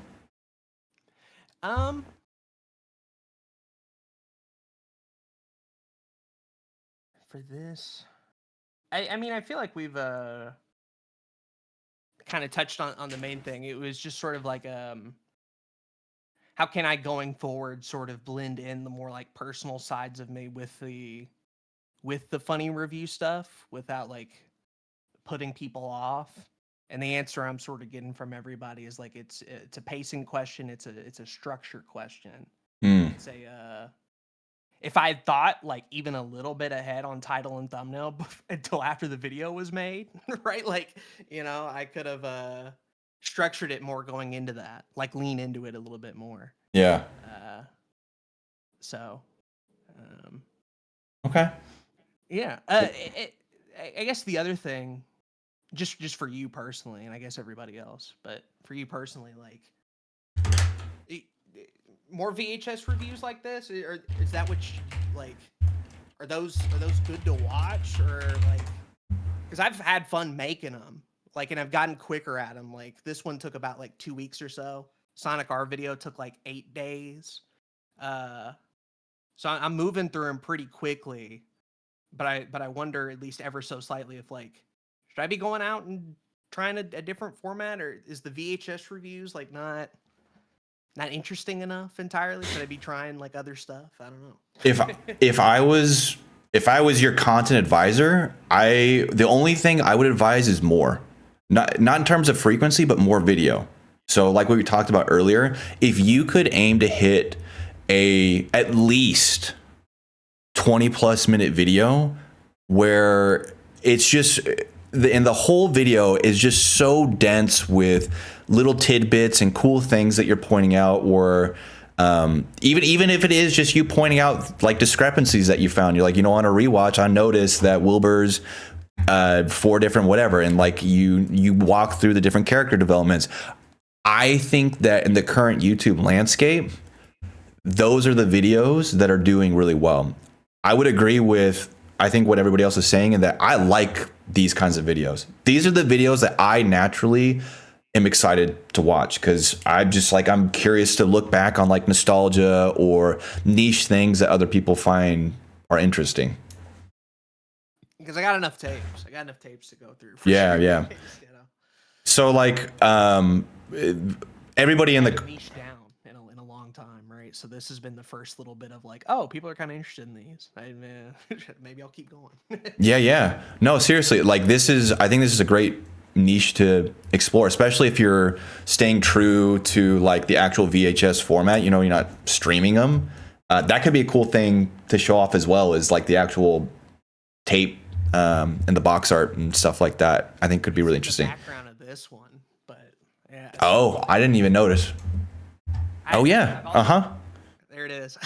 For this, I mean, I feel like we've kind of touched on the main thing. It was just sort of like how can I going forward sort of blend in the more like personal sides of me with the funny review stuff without like putting people off. And the answer I'm sort of getting from everybody is like it's a pacing question, it's a structure question. It's a if I had thought like even a little bit ahead on title and thumbnail until after the video was made, right? Like, you know, I could have structured it more going into that, like lean into it a little bit more. Yeah. Okay. Yeah. I guess the other thing, just for you personally, and I guess everybody else, but for you personally, like more VHS reviews like this, or is that what like? Are those good to watch, or like? Because I've had fun making them, like, and I've gotten quicker at them. Like this one took about like 2 weeks or so. Sonic R video took like 8 days. So I'm moving through them pretty quickly. but I wonder, at least ever so slightly, if like, should I be going out and trying a different format, or is the VHS reviews like not interesting enough entirely? Should I be trying like other stuff? I don't know. If I was your content advisor, the only thing I would advise is more. Not in terms of frequency, but more video. So like what we talked about earlier, if you could aim to hit at least 20+ minute video where it's just the whole video is just so dense with little tidbits and cool things that you're pointing out, or even if it is just you pointing out like discrepancies that you found. You're like, on a rewatch, I noticed that Wilbur's 4 different whatever, and like you walk through the different character developments. I think that in the current YouTube landscape, those are the videos that are doing really well. I would agree with, I think, what everybody else is saying, and that I like these kinds of videos. These are the videos that I naturally am excited to watch, because I'm curious to look back on like nostalgia or niche things that other people find are interesting. Because I got enough tapes. To go through. Yeah, sure. yeah. So like, everybody in the niche down in a long time, right? So this has been the first little bit of like, oh, people are kind of interested in these. Maybe I'll keep going. Yeah. No, seriously, like I think this is a great niche to explore, especially if you're staying true to like the actual VHS format. You're not streaming them. That could be a cool thing to show off as well, as like the actual tape and the box art and stuff like that. I think could be really interesting. The background of this one, but yeah. Oh, I didn't even notice. There it is.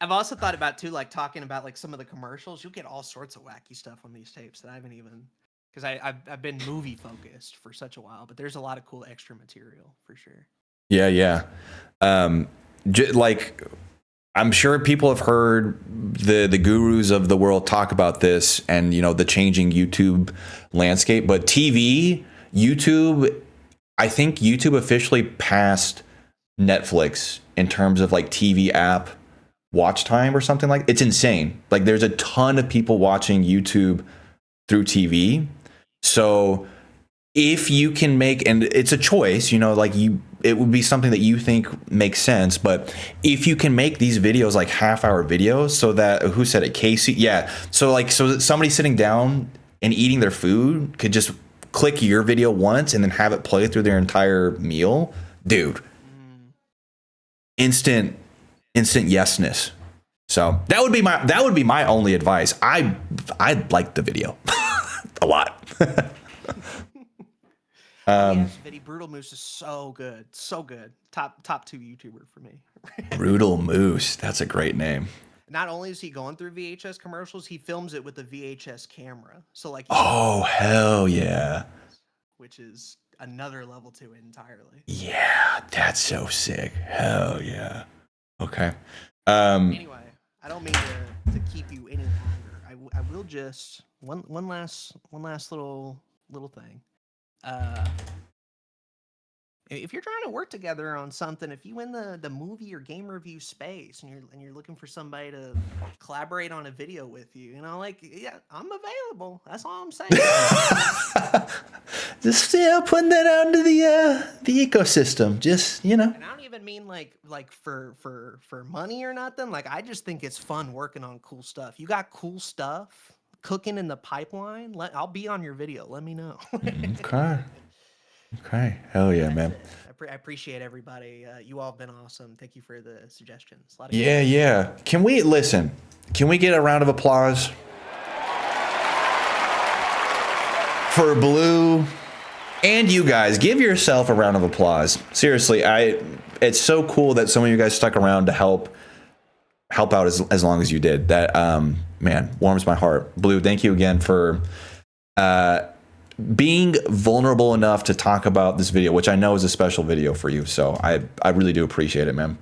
I've also thought about too, like talking about like some of the commercials. You'll get all sorts of wacky stuff on these tapes that I haven't even, because I've been movie focused for such a while, but there's a lot of cool extra material for sure. Yeah. Like, I'm sure people have heard the gurus of the world talk about this, and the changing YouTube landscape. But YouTube, I think YouTube officially passed Netflix in terms of like TV app watch time or something like. It's insane. Like, there's a ton of people watching YouTube through TV. So if you can make, and it's a choice, it would be something that you think makes sense. But if you can make these videos like half-hour videos, so that, who said it? Casey? Yeah. So that somebody sitting down and eating their food could just click your video once and then have it play through their entire meal. Dude. Instant yesness. So that would be my only advice. I'd like the video a lot. Yes, Brutal Moose is so good. Top 2 YouTuber for me. Brutal Moose. That's a great name. Not only is he going through VHS commercials, he films it with a VHS camera. So like, oh hell yeah, which is another level to it entirely. Yeah, that's so sick. Hell yeah. Okay. Anyway, I don't mean to keep you any longer. I will just one last little thing. If you're trying to work together on something, if you in the movie or game review space and you're looking for somebody to collaborate on a video with you, yeah, I'm available. That's all I'm saying. Just putting that out into the ecosystem. Just And I don't even mean like for money or nothing. Like, I just think it's fun working on cool stuff. You got cool stuff cooking in the pipeline, I'll be on your video. Let me know. Okay. Hell yeah, man. I appreciate everybody. You all have been awesome. Thank you for the suggestions. Yeah. Can we get a round of applause for Blue and you guys? Give yourself a round of applause. Seriously, it's so cool that some of you guys stuck around to help out as long as you did. That man, warms my heart. Blue, thank you again for being vulnerable enough to talk about this video, which I know is a special video for you. So I really do appreciate it, man.